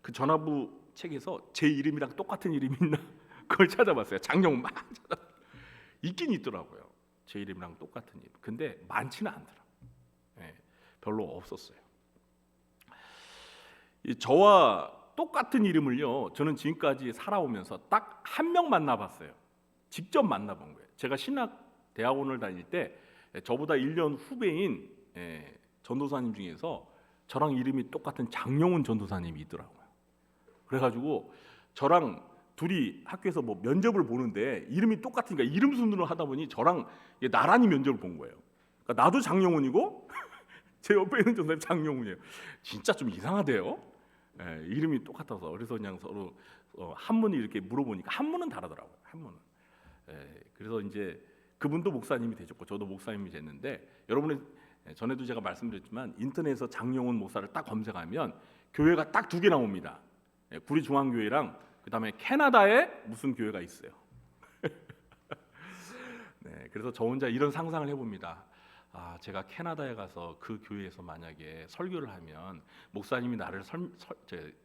그 전화부 책에서 제 이름이랑 똑같은 이름이 있나 그걸 찾아봤어요. 장영 막 찾아. 있긴 있더라고요. 제 이름이랑 똑같은 이름. 근데 많지는 않더라고요. 네, 별로 없었어요. 저와 똑같은 이름을요, 저는 지금까지 살아오면서 딱 한 명 만나봤어요. 직접 만나본 거예요. 제가 신학 대학원을 다닐 때 저보다 1년 후배인 전도사님 중에서 저랑 이름이 똑같은 장영훈 전도사님이 있더라고요. 그래가지고 저랑 둘이 학교에서 뭐 면접을 보는데 이름이 똑같으니까 이름 순으로 하다 보니 저랑 나란히 면접을 본 거예요. 그러니까 나도 장영훈이고 제 옆에 있는 전도사님 장영훈이에요. 진짜 좀 이상하대요. 이름이 똑같아서. 그래서 그냥 서로 한문을 이렇게 물어보니까 한문은 다르더라고요. 한문은. 그래서 이제 그분도 목사님이 되셨고 저도 목사님이 됐는데, 여러분이 전에도 제가 말씀드렸지만 인터넷에서 장영훈 목사를 딱 검색하면 교회가 딱 2개 나옵니다. 구리 중앙교회랑 그다음에 캐나다에 무슨 교회가 있어요. 네, 그래서 저 혼자 이런 상상을 해봅니다. 제가 캐나다에 가서 그 교회에서 만약에 설교를 하면 목사님이 나를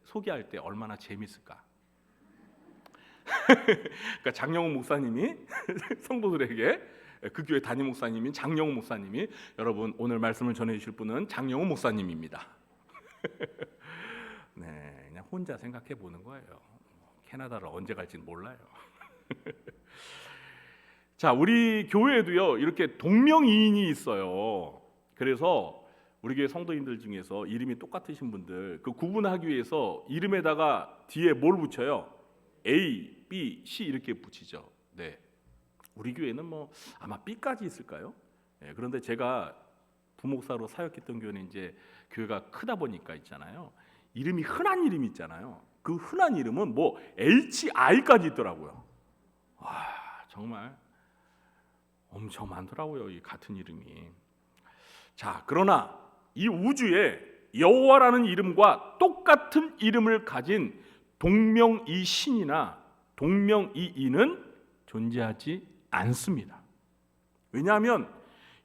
소개할 때 얼마나 재밌을까. 그러니까 장영훈 목사님이 성도들에게, 그 교회 담임 목사님인 장영훈 목사님이, 여러분 오늘 말씀을 전해주실 분은 장영훈 목사님입니다. 네, 그냥 혼자 생각해 보는 거예요. 캐나다를 언제 갈지는 몰라요. 자, 우리 교회에도요 이렇게 동명이인이 있어요. 그래서 우리 교회 성도님들 중에서 이름이 똑같으신 분들, 그 구분하기 위해서 이름에다가 뒤에 뭘 붙여요? A, B, C 이렇게 붙이죠. 네, 우리 교회는 뭐 아마 B까지 있을까요? 네, 그런데 제가 부목사로 사역했던 교회는 이제 교회가 크다 보니까 있잖아요. 이름이 흔한 이름이 있잖아요. 그 흔한 이름은 뭐 HI까지 있더라고요. 와, 정말 엄청 많더라고요, 이 같은 이름이. 자, 그러나 이 우주에 여호와라는 이름과 똑같은 이름을 가진 동명이신이나 동명이인은 존재하지 않습니다. 왜냐하면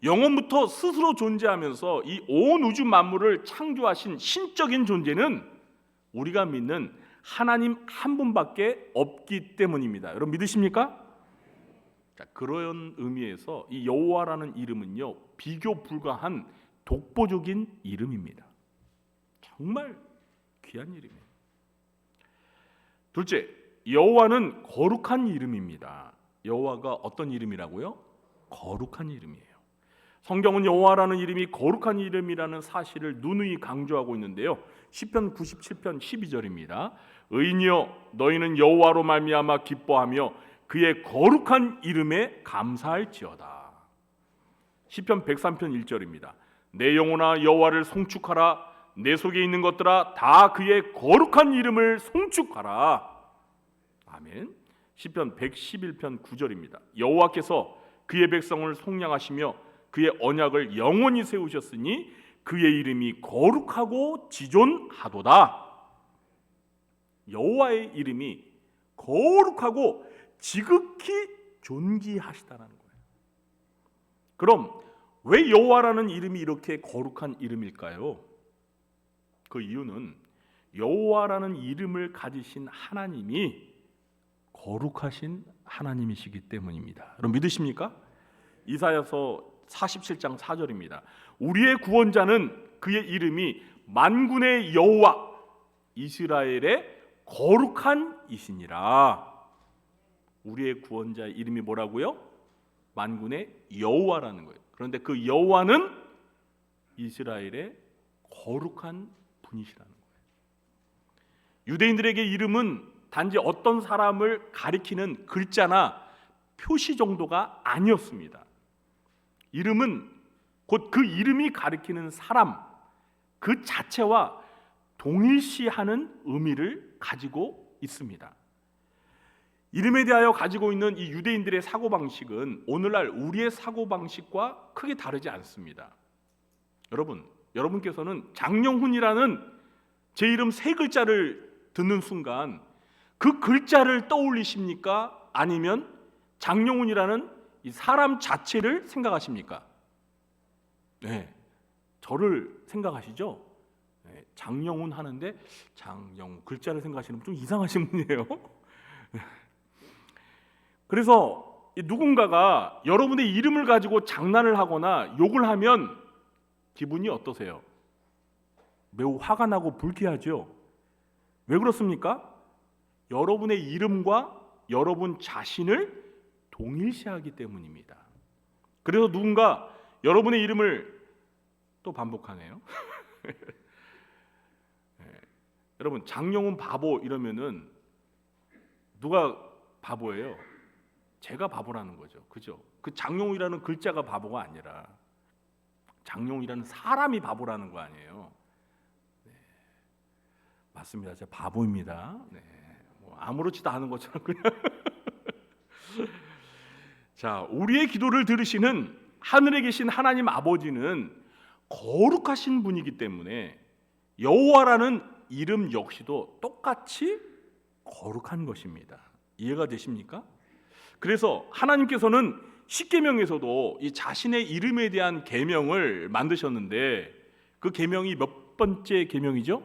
영원부터 스스로 존재하면서 이 온 우주 만물을 창조하신 신적인 존재는 우리가 믿는 하나님 한 분밖에 없기 때문입니다. 여러분 믿으십니까? 자, 그런 의미에서 이 여호와라는 이름은요 비교 불가한 독보적인 이름입니다. 정말 귀한 이름이에요. 둘째, 여호와는 거룩한 이름입니다. 여호와가 어떤 이름이라고요? 거룩한 이름이에요. 성경은 여호와라는 이름이 거룩한 이름이라는 사실을 누누이 강조하고 있는데요. 시편 97편 12절입니다. 의인이여 너희는 여호와로 말미암아 기뻐하며 그의 거룩한 이름에 감사할지어다. 시편 103편 1절입니다. 내 영혼아 여호와를 송축하라. 내 속에 있는 것들아 다 그의 거룩한 이름을 송축하라. 아멘. 시편 111편 9절입니다. 여호와께서 그의 백성을 속량하시며 그의 언약을 영원히 세우셨으니 그의 이름이 거룩하고 지존하도다. 여호와의 이름이 거룩하고 지극히 존귀하시다라는 거예요. 그럼 왜 여호와라는 이름이 이렇게 거룩한 이름일까요? 그 이유는 여호와라는 이름을 가지신 하나님이 거룩하신 하나님이시기 때문입니다. 여러분 믿으십니까? 이사야서 47장 4절입니다. 우리의 구원자는 그의 이름이 만군의 여호와 이스라엘의 거룩한 이시니라. 우리의 구원자의 이름이 뭐라고요? 만군의 여호와라는 거예요. 그런데 그 여호와는 이스라엘의 거룩한 분이시라는 거예요. 유대인들에게 이름은 단지 어떤 사람을 가리키는 글자나 표시 정도가 아니었습니다. 이름은 곧 그 이름이 가리키는 사람 그 자체와 동일시하는 의미를 가지고 있습니다. 이름에 대하여 가지고 있는 이 유대인들의 사고방식은 오늘날 우리의 사고방식과 크게 다르지 않습니다. 여러분께서는 장영훈이라는 제 이름 세 글자를 듣는 순간 그 글자를 떠올리십니까? 아니면 장영훈이라는 이 사람 자체를 생각하십니까? 네, 저를 생각하시죠? 네, 장영훈 하는데 장영훈 글자를 생각하시는 분 좀 이상하신 분이에요. 그래서 누군가가 여러분의 이름을 가지고 장난을 하거나 욕을 하면 기분이 어떠세요? 매우 화가 나고 불쾌하죠? 왜 그렇습니까? 여러분의 이름과 여러분 자신을 동일시하기 때문입니다. 그래서 누군가 여러분의 이름을 또 반복하네요. 네. 여러분 장영훈 바보 이러면은 누가 바보예요? 제가 바보라는 거죠. 그죠? 그 장영훈이라는 글자가 바보가 아니라 장영훈이라는 사람이 바보라는 거 아니에요. 네. 맞습니다. 제가 바보입니다. 네. 뭐 아무렇지도 않은 것처럼 그냥 자, 우리의 기도를 들으시는 하늘에 계신 하나님 아버지는 거룩하신 분이기 때문에 여호와라는 이름 역시도 똑같이 거룩한 것입니다. 이해가 되십니까? 그래서 하나님께서는 십계명에서도 이 자신의 이름에 대한 계명을 만드셨는데 그 계명이 몇 번째 계명이죠?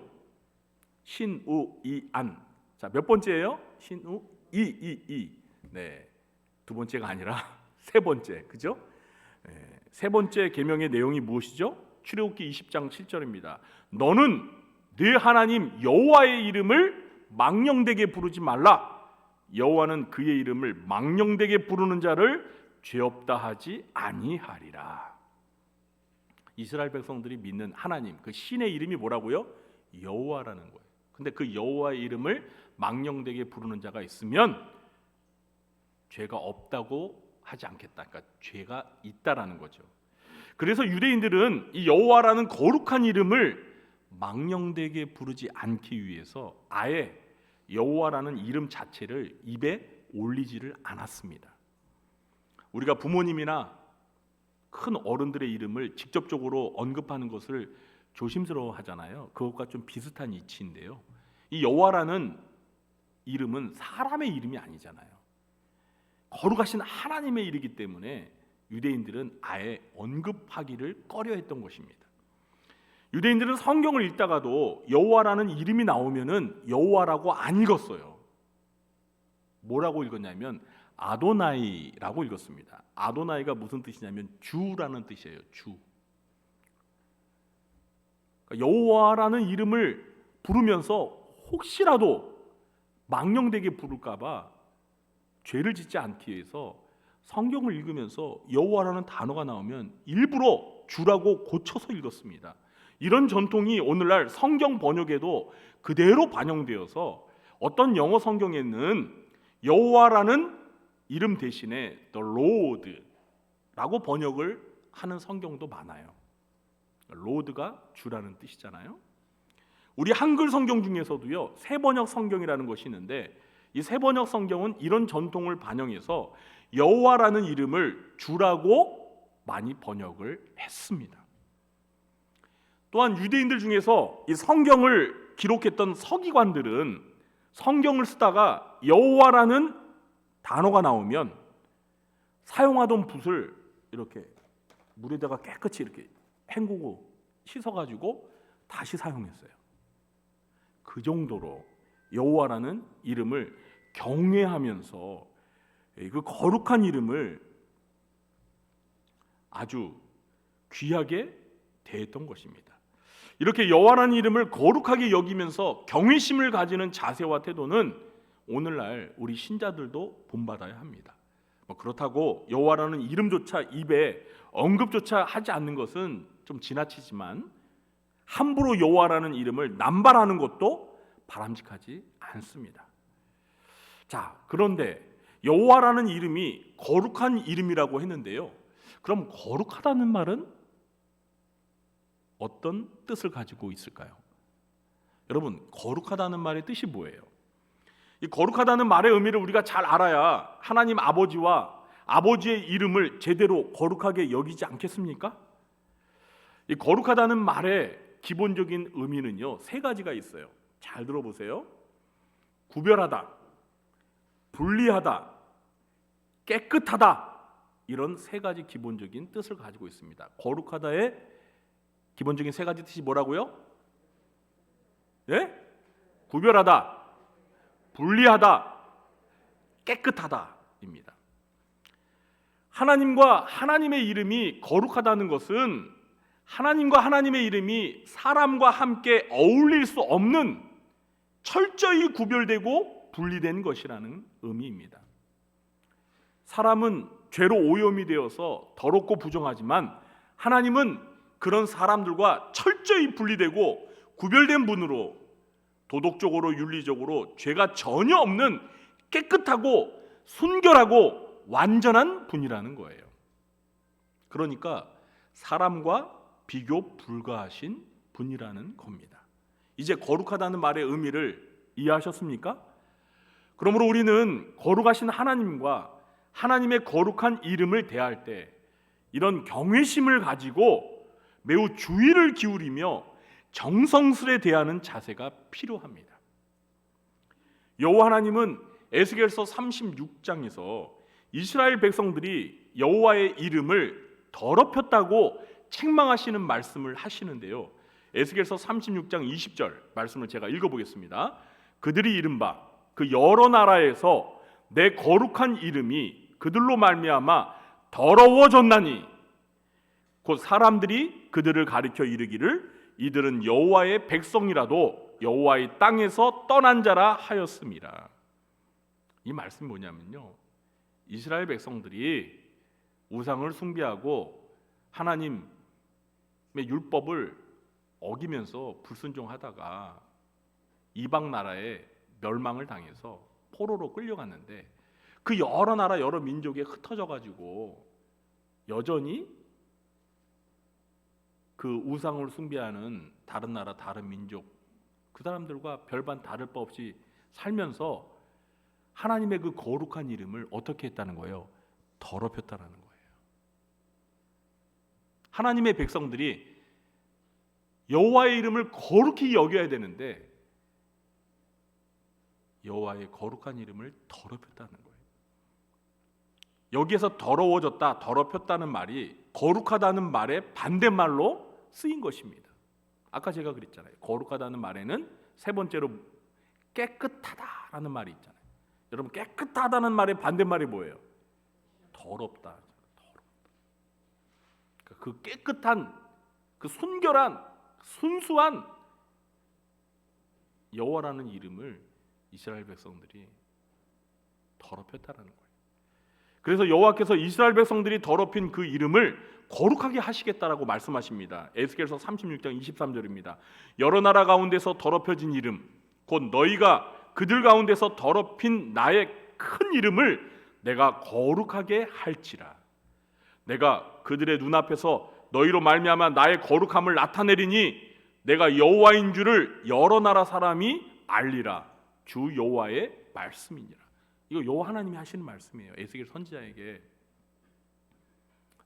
신우이안. 자, 몇 번째예요? 신우이이이. 네, 두 번째가 아니라 세 번째, 그죠? 네, 세 번째 계명의 내용이 무엇이죠? 출애굽기 20장 7절입니다. 너는 네 하나님 여호와의 이름을 망령되게 부르지 말라. 여호와는 그의 이름을 망령되게 부르는 자를 죄 없다 하지 아니하리라. 이스라엘 백성들이 믿는 하나님 그 신의 이름이 뭐라고요? 여호와라는 거예요. 근데 그 여호와의 이름을 망령되게 부르는 자가 있으면 죄가 없다고 하지 않겠다. 그러니까 죄가 있다라는 거죠. 그래서 유대인들은 이 여호와라는 거룩한 이름을 망령되게 부르지 않기 위해서 아예 여호와라는 이름 자체를 입에 올리지를 않았습니다. 우리가 부모님이나 큰 어른들의 이름을 직접적으로 언급하는 것을 조심스러워 하잖아요. 그것과 좀 비슷한 이치인데요. 이 여호와라는 이름은 사람의 이름이 아니잖아요. 거룩하신 하나님의 이름이기 때문에 유대인들은 아예 언급하기를 꺼려했던 것입니다. 유대인들은 성경을 읽다가도 여호와라는 이름이 나오면은 여호와라고 안 읽었어요. 뭐라고 읽었냐면 아도나이라고 읽었습니다. 아도나이가 무슨 뜻이냐면 주라는 뜻이에요. 주. 그러니까 여호와라는 이름을 부르면서 혹시라도 망령되게 부를까봐 죄를 짓지 않기 위해서 성경을 읽으면서 여호와라는 단어가 나오면 일부러 주라고 고쳐서 읽었습니다. 이런 전통이 오늘날 성경 번역에도 그대로 반영되어서 어떤 영어 성경에는 여호와라는 이름 대신에 The Lord라고 번역을 하는 성경도 많아요. Lord가 주라는 뜻이잖아요. 우리 한글 성경 중에서도요, 새번역 성경이라는 것이 있는데 이 새번역 성경은 이런 전통을 반영해서 여호와라는 이름을 주라고 많이 번역을 했습니다. 또한 유대인들 중에서 이 성경을 기록했던 서기관들은 성경을 쓰다가 여호와라는 단어가 나오면 사용하던 붓을 이렇게 물에다가 깨끗이 이렇게 헹구고 씻어가지고 다시 사용했어요. 그 정도로 여호와라는 이름을 경외하면서 그 거룩한 이름을 아주 귀하게 대했던 것입니다. 이렇게 여호와라는 이름을 거룩하게 여기면서 경외심을 가지는 자세와 태도는 오늘날 우리 신자들도 본받아야 합니다. 그렇다고 여호와라는 이름조차 입에 언급조차 하지 않는 것은 좀 지나치지만 함부로 여호와라는 이름을 남발하는 것도 바람직하지 않습니다. 자, 그런데 여호와라는 이름이 거룩한 이름이라고 했는데요. 그럼 거룩하다는 말은 어떤 뜻을 가지고 있을까요? 여러분, 거룩하다는 말의 뜻이 뭐예요? 이 거룩하다는 말의 의미를 우리가 잘 알아야 하나님 아버지와 아버지의 이름을 제대로 거룩하게 여기지 않겠습니까? 이 거룩하다는 말의 기본적인 의미는요, 세 가지가 있어요. 잘 들어보세요. 구별하다, 분리하다, 깨끗하다, 이런 세 가지 기본적인 뜻을 가지고 있습니다. 거룩하다의 기본적인 세 가지 뜻이 뭐라고요? 예? 구별하다, 분리하다, 깨끗하다입니다. 하나님과 하나님의 이름이 거룩하다는 것은 하나님과 하나님의 이름이 사람과 함께 어울릴 수 없는 철저히 구별되고 분리된 것이라는 의미입니다. 사람은 죄로 오염이 되어서 더럽고 부정하지만 하나님은 그런 사람들과 철저히 분리되고 구별된 분으로 도덕적으로 윤리적으로 죄가 전혀 없는 깨끗하고 순결하고 완전한 분이라는 거예요. 그러니까 사람과 비교 불가하신 분이라는 겁니다. 이제 거룩하다는 말의 의미를 이해하셨습니까? 그러므로 우리는 거룩하신 하나님과 하나님의 거룩한 이름을 대할 때 이런 경외심을 가지고 매우 주의를 기울이며 정성스레 대하는 자세가 필요합니다. 여호와 하나님은 에스겔서 36장에서 이스라엘 백성들이 여호와의 이름을 더럽혔다고 책망하시는 말씀을 하시는데요. 에스겔서 36장 20절 말씀을 제가 읽어보겠습니다. 그들이 이른바 그 여러 나라에서 내 거룩한 이름이 그들로 말미암아 더러워졌나니 곧 사람들이 그들을 가리켜 이르기를 이들은 여호와의 백성이라도 여호와의 땅에서 떠난 자라 하였습니다. 이 말씀이 뭐냐면요, 이스라엘 백성들이 우상을 숭배하고 하나님의 율법을 어기면서 불순종하다가 이방 나라에 멸망을 당해서 포로로 끌려갔는데 그 여러 나라 여러 민족에 흩어져 가지고 여전히 그 우상을 숭배하는 다른 나라 다른 민족 그 사람들과 별반 다를 바 없이 살면서 하나님의 그 거룩한 이름을 어떻게 했다는 거예요? 더럽혔다는 거예요. 하나님의 백성들이 여호와의 이름을 거룩히 여겨야 되는데 여호와의 거룩한 이름을 더럽혔다는 거예요. 여기에서 더러워졌다, 더럽혔다는 말이 거룩하다는 말의 반대말로 쓰인 것입니다. 아까 제가 그랬잖아요. 거룩하다는 말에는 세 번째로 깨끗하다라는 말이 있잖아요. 여러분, 깨끗하다는 말의 반대말이 뭐예요? 더럽다. 그 깨끗한, 그 순결한, 순수한 여호와라는 이름을 이스라엘 백성들이 더럽혔다라는 거예요. 그래서 여호와께서 이스라엘 백성들이 더럽힌 그 이름을 거룩하게 하시겠다라고 말씀하십니다. 에스겔서 36장 23절입니다. 여러 나라 가운데서 더럽혀진 이름 곧 너희가 그들 가운데서 더럽힌 나의 큰 이름을 내가 거룩하게 할지라. 내가 그들의 눈앞에서 너희로 말미암아 나의 거룩함을 나타내리니 내가 여호와인 줄을 여러 나라 사람이 알리라. 주 여호와의 말씀이니라. 이거 여호와 하나님이 하시는 말씀이에요. 에스겔 선지자에게.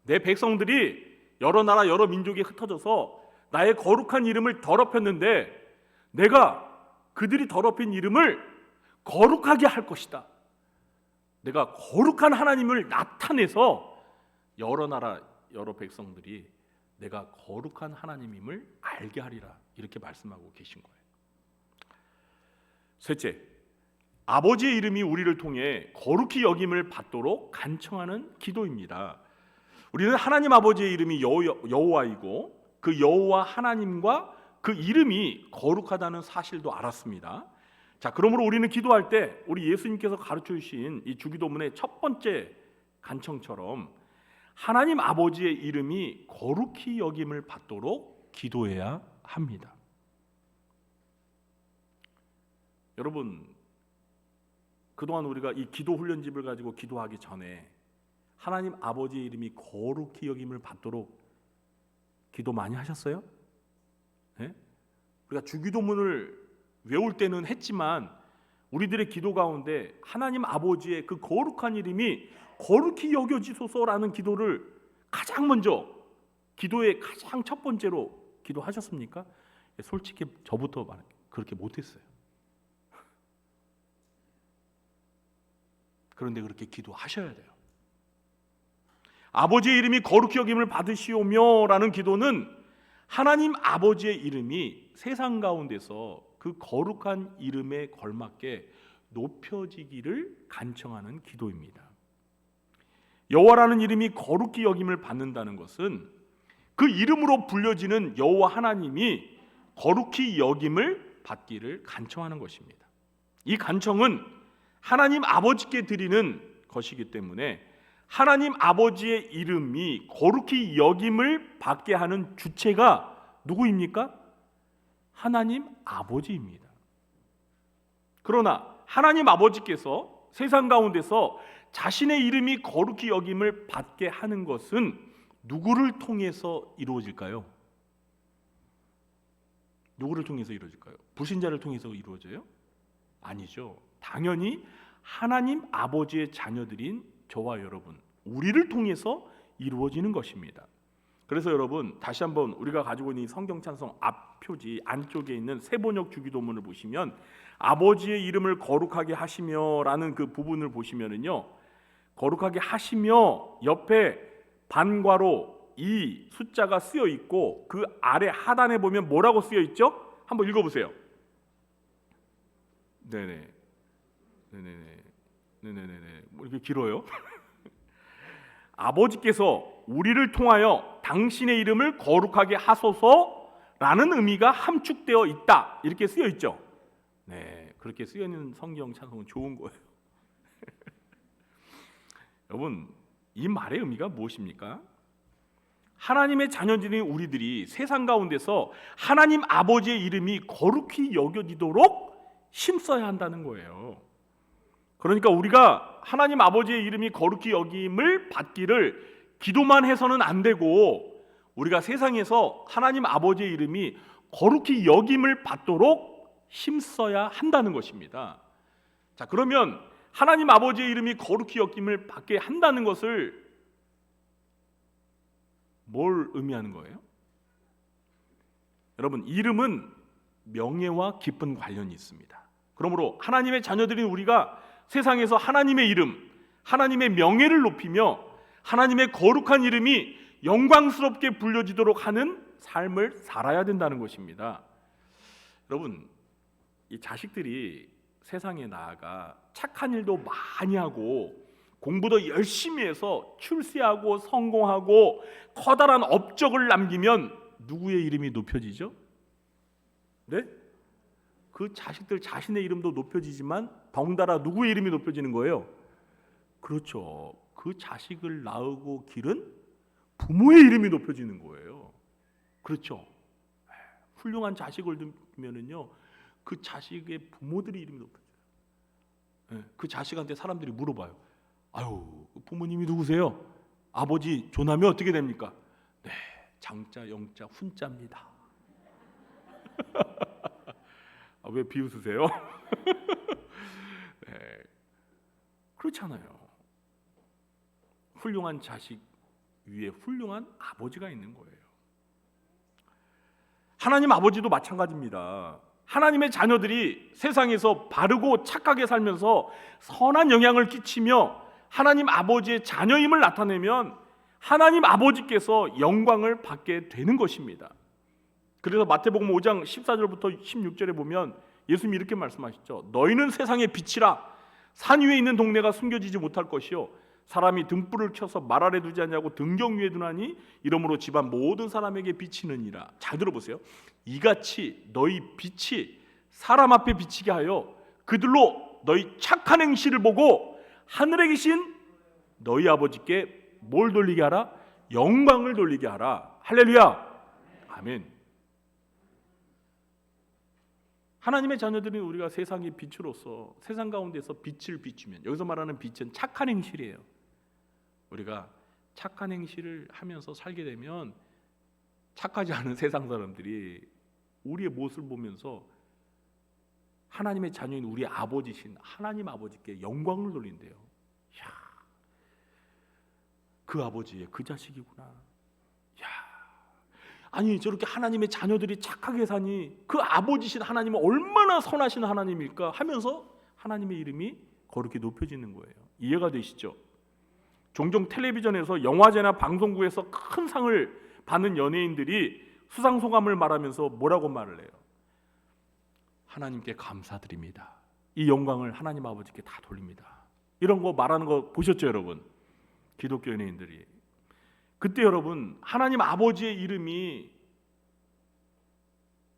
내 백성들이 여러 나라 여러 민족에 흩어져서 나의 거룩한 이름을 더럽혔는데 내가 그들이 더럽힌 이름을 거룩하게 할 것이다. 내가 거룩한 하나님을 나타내서 여러 나라 여러 백성들이 내가 거룩한 하나님임을 알게 하리라. 이렇게 말씀하고 계신 거예요. 셋째, 아버지의 이름이 우리를 통해 거룩히 여김을 받도록 간청하는 기도입니다. 우리는 하나님 아버지의 이름이 여호와이고 그 여호와 하나님과 그 이름이 거룩하다는 사실도 알았습니다. 자, 그러므로 우리는 기도할 때 우리 예수님께서 가르쳐 주신 이 주기도문의 첫 번째 간청처럼 하나님 아버지의 이름이 거룩히 여김을 받도록 기도해야 합니다. 여러분, 그동안 우리가 이 기도 훈련집을 가지고 기도하기 전에 하나님 아버지의 이름이 거룩히 여김을 받도록 기도 많이 하셨어요? 네? 우리가 주기도문을 외울 때는 했지만 우리들의 기도 가운데 하나님 아버지의 그 거룩한 이름이 거룩히 여겨지소서라는 기도를 가장 먼저 기도의 가장 첫 번째로 기도하셨습니까? 솔직히 저부터 그렇게 못했어요. 그런데 그렇게 기도하셔야 돼요. 아버지의 이름이 거룩히 여김을 받으시오며 라는 기도는 하나님 아버지의 이름이 세상 가운데서 그 거룩한 이름에 걸맞게 높여지기를 간청하는 기도입니다. 여호와라는 이름이 거룩히 여김을 받는다는 것은 그 이름으로 불려지는 여호와 하나님이 거룩히 여김을 받기를 간청하는 것입니다. 이 간청은 하나님 아버지께 드리는 것이기 때문에 하나님 아버지의 이름이 거룩히 여김을 받게 하는 주체가 누구입니까? 하나님 아버지입니다. 그러나 하나님 아버지께서 세상 가운데서 자신의 이름이 거룩히 여김을 받게 하는 것은 누구를 통해서 이루어질까요? 누구를 통해서 이루어질까요? 불신자를 통해서 이루어져요? 아니죠. 당연히 하나님 아버지의 자녀들인 저와 여러분, 우리를 통해서 이루어지는 것입니다. 그래서 여러분, 다시 한번 우리가 가지고 있는 성경 찬송 앞 표지 안쪽에 있는 세번역 주기도문을 보시면 아버지의 이름을 거룩하게 하시며라는 그 부분을 보시면은요, 거룩하게 하시며 옆에 반괄호 이 숫자가 쓰여 있고 그 아래 하단에 보면 뭐라고 쓰여 있죠? 한번 읽어보세요. 네네. 뭐 이렇게 길어요? 아버지께서 우리를 통하여 당신의 이름을 거룩하게 하소서라는 의미가 함축되어 있다. 이렇게 쓰여 있죠. 네, 그렇게 쓰여 있는 성경 찬송은 좋은 거예요. 여러분, 이 말의 의미가 무엇입니까? 하나님의 자녀들인 우리들이 세상 가운데서 하나님 아버지의 이름이 거룩히 여겨지도록 힘써야 한다는 거예요. 그러니까 우리가 하나님 아버지의 이름이 거룩히 여김을 받기를 기도만 해서는 안 되고 우리가 세상에서 하나님 아버지의 이름이 거룩히 여김을 받도록 힘써야 한다는 것입니다. 자, 그러면 하나님 아버지의 이름이 거룩히 여김을 받게 한다는 것을 뭘 의미하는 거예요? 여러분, 이름은 명예와 기쁜 관련이 있습니다. 그러므로 하나님의 자녀들인 우리가 세상에서 하나님의 이름, 하나님의 명예를 높이며 하나님의 거룩한 이름이 영광스럽게 불려지도록 하는 삶을 살아야 된다는 것입니다. 여러분, 이 자식들이 세상에 나아가 착한 일도 많이 하고 공부도 열심히 해서 출세하고 성공하고 커다란 업적을 남기면 누구의 이름이 높여지죠? 네? 그 자식들 자신의 이름도 높여지지만 덩달아 누구의 이름이 높여지는 거예요? 그렇죠. 그 자식을 낳고 기른 부모의 이름이 높여지는 거예요. 그렇죠. 훌륭한 자식을 두면은요, 그 자식의 부모들의 이름이 높여져요. 그 자식한테 사람들이 물어봐요. 아유, 부모님이 누구세요? 아버지 조남이 어떻게 됩니까? 네, 장자, 영자, 훈자입니다. 아, 왜 비웃으세요? 네, 그렇잖아요. 훌륭한 자식 위에 훌륭한 아버지가 있는 거예요. 하나님 아버지도 마찬가지입니다. 하나님의 자녀들이 세상에서 바르고 착하게 살면서 선한 영향을 끼치며 하나님 아버지의 자녀임을 나타내면 하나님 아버지께서 영광을 받게 되는 것입니다. 그래서 마태복음 5장 14절부터 16절에 보면 예수님이 이렇게 말씀하시죠. 너희는 세상의 빛이라. 산 위에 있는 동네가 숨겨지지 못할 것이요 사람이 등불을 켜서 말 아래 두지 않냐고 등경 위에 두나니 이러므로 집안 모든 사람에게 비치느니라. 잘 들어보세요. 이같이 너희 빛이 사람 앞에 비치게 하여 그들로 너희 착한 행실을 보고 하늘에 계신 너희 아버지께 뭘 돌리게 하라? 영광을 돌리게 하라. 할렐루야. 아멘. 하나님의 자녀들은 우리가 세상의 빛으로서 세상 가운데서 빛을 비추면, 여기서 말하는 빛은 착한 행실이에요. 우리가 착한 행실을 하면서 살게 되면 착하지 않은 세상 사람들이 우리의 모습을 보면서 하나님의 자녀인 우리 아버지신 하나님 아버지께 영광을 돌린대요. 이야, 그 아버지의 그 자식이구나. 이야, 아니 저렇게 하나님의 자녀들이 착하게 사니 그 아버지신 하나님은 얼마나 선하신 하나님일까 하면서 하나님의 이름이 거룩히 높여지는 거예요. 이해가 되시죠? 종종 텔레비전에서 영화제나 방송국에서 큰 상을 받는 연예인들이 수상 소감을 말하면서 뭐라고 말을 해요? 하나님께 감사드립니다. 이 영광을 하나님 아버지께 다 돌립니다. 이런 거 말하는 거 보셨죠, 여러분? 기독교 연예인들이. 그때 여러분, 하나님 아버지의 이름이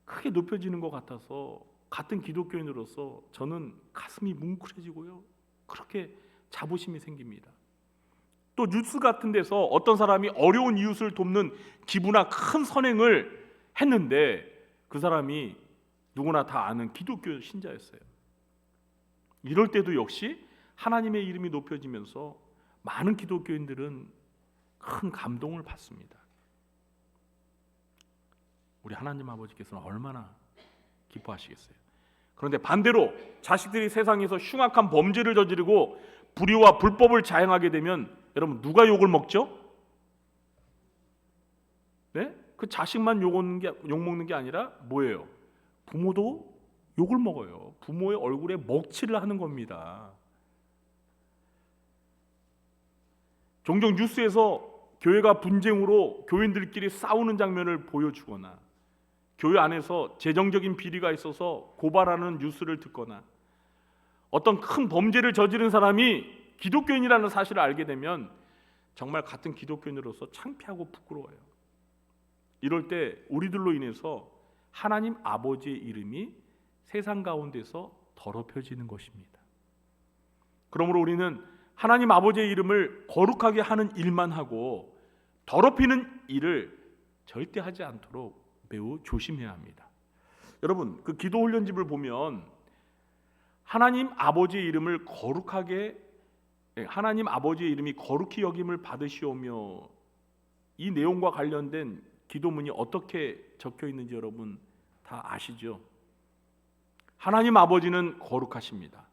크게 높여지는 것 같아서 같은 기독교인으로서 저는 가슴이 뭉클해지고요. 그렇게 자부심이 생깁니다. 또 뉴스 같은 데서 어떤 사람이 어려운 이웃을 돕는 기부나 큰 선행을 했는데 그 사람이 누구나 다 아는 기독교 신자였어요. 이럴 때도 역시 하나님의 이름이 높여지면서 많은 기독교인들은 큰 감동을 받습니다. 우리 하나님 아버지께서는 얼마나 기뻐하시겠어요. 그런데 반대로 자식들이 세상에서 흉악한 범죄를 저지르고 불의와 불법을 자행하게 되면 여러분 누가 욕을 먹죠? 네? 그 자식만 욕 먹는 게 아니라 뭐예요? 부모도 욕을 먹어요. 부모의 얼굴에 먹칠을 하는 겁니다. 종종 뉴스에서 교회가 분쟁으로 교인들끼리 싸우는 장면을 보여주거나 교회 안에서 재정적인 비리가 있어서 고발하는 뉴스를 듣거나 어떤 큰 범죄를 저지른 사람이 기독교인이라는 사실을 알게 되면 정말 같은 기독교인으로서 창피하고 부끄러워요. 이럴 때 우리들로 인해서 하나님 아버지의 이름이 세상 가운데서 더럽혀지는 것입니다. 그러므로 우리는 하나님 아버지의 이름을 거룩하게 하는 일만 하고 더럽히는 일을 절대 하지 않도록 매우 조심해야 합니다. 여러분, 그 기도 훈련집을 보면 하나님 아버지의 이름을 거룩하게, 하나님 아버지의 이름이 거룩히 여김을 받으시오며, 이 내용과 관련된 기도문이 어떻게 적혀 있는지 여러분 다 아시죠? 하나님 아버지는 거룩하십니다.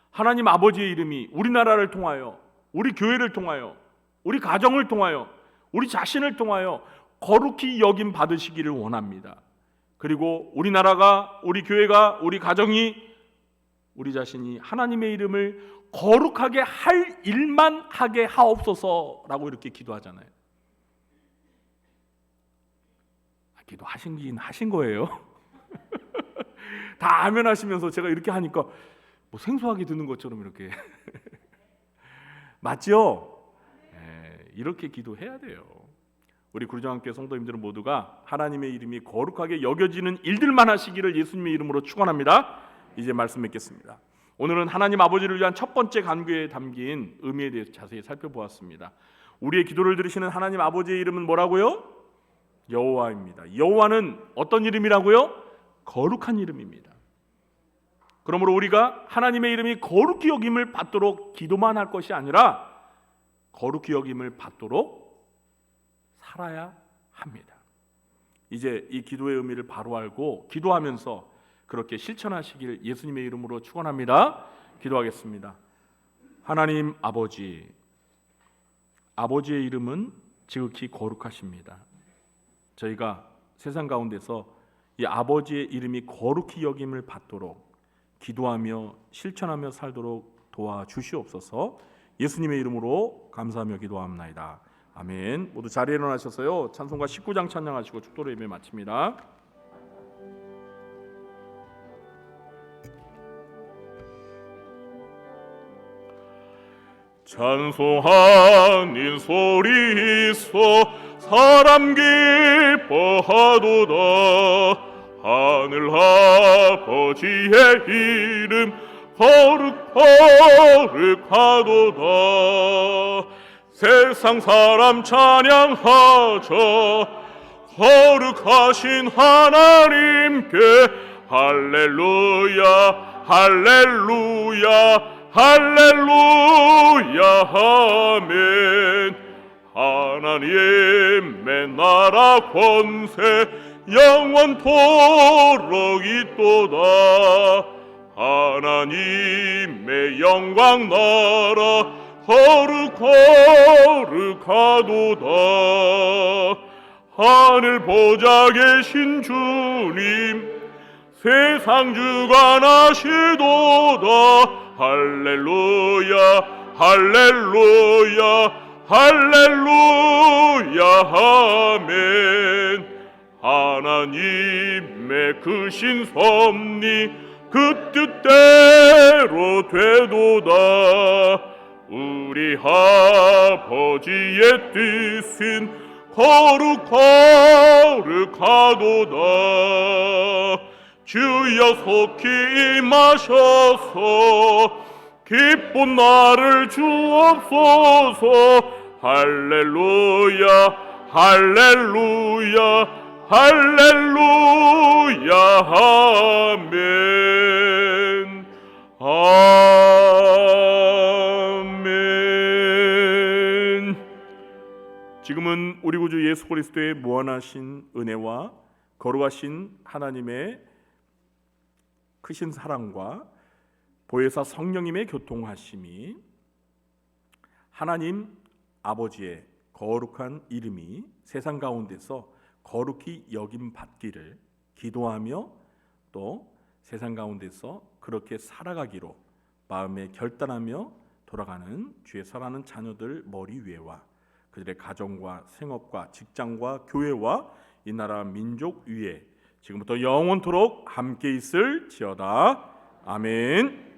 하나님 아버지의 이름이 우리나라를 통하여, 우리 교회를 통하여, 우리 가정을 통하여, 우리 자신을 통하여 거룩히 여김 받으시기를 원합니다. 그리고 우리나라가, 우리 교회가, 우리 가정이, 우리 자신이 하나님의 이름을 거룩하게 할 일만 하게 하옵소서라고 이렇게 기도하잖아요. 기도하신 거예요. 다 아멘 하시면서 제가 이렇게 하니까 뭐 생소하게 듣는 것처럼 이렇게 맞죠? 네, 이렇게 기도해야 돼요. 우리 구주함교회 성도님들은 모두가 하나님의 이름이 거룩하게 여겨지는 일들만 하시기를 예수님의 이름으로 축원합니다. 이제 말씀 맺겠습니다. 오늘은 하나님 아버지를 위한 첫 번째 간구에 담긴 의미에 대해서 자세히 살펴보았습니다. 우리의 기도를 들으시는 하나님 아버지의 이름은 뭐라고요? 여호와입니다. 여호와는 어떤 이름이라고요? 거룩한 이름입니다. 그러므로 우리가 하나님의 이름이 거룩히 여김을 받도록 기도만 할 것이 아니라 거룩히 여김을 받도록 살아야 합니다. 이제 이 기도의 의미를 바로 알고 기도하면서 그렇게 실천하시길 예수님의 이름으로 축원합니다. 기도하겠습니다. 하나님 아버지, 아버지의 이름은 지극히 거룩하십니다. 저희가 세상 가운데서 이 아버지의 이름이 거룩히 여김을 받도록 기도하며 실천하며 살도록 도와주시옵소서. 예수님의 이름으로 감사하며 기도합나이다. 아멘. 모두 자리에 일어나셔서요 찬송가 19장 찬양하시고 축도로 예배 마칩니다. 찬송하는 소리 있어 사람 기뻐하도다. 하늘 아버지의 이름 거룩하도다. 세상 사람 찬양하자. 거룩하신 하나님께 할렐루야 할렐루야 할렐루야 아멘. 하나님의 나라 권세 영원토록 있도다. 하나님의 영광 나라 거룩하도다. 하늘 보좌 계신 주님 세상 주관하시도다. 할렐루야 할렐루야 할렐루야 아멘. 하나님의 크신 섭리 그 뜻대로 되도다. 우리 아버지의 뜻은 거룩하도다. 주여 속히 임하셔서 기쁜 날을 주옵소서. 할렐루야 할렐루야 할렐루야 아멘. 아멘. 지금은 우리 구주 예수 그리스도의 무한하신 은혜와 거룩하신 하나님의 크신 사랑과 보혜사 성령님의 교통하심이 하나님 아버지의 거룩한 이름이 세상 가운데서 거룩히 여김 받기를 기도하며 또 세상 가운데서 그렇게 살아가기로 마음에 결단하며 돌아가는 주의 사랑하는 자녀들 머리 위에와 그들의 가정과 생업과 직장과 교회와 이 나라 민족 위에 지금부터 영원토록 함께 있을지어다. 아멘.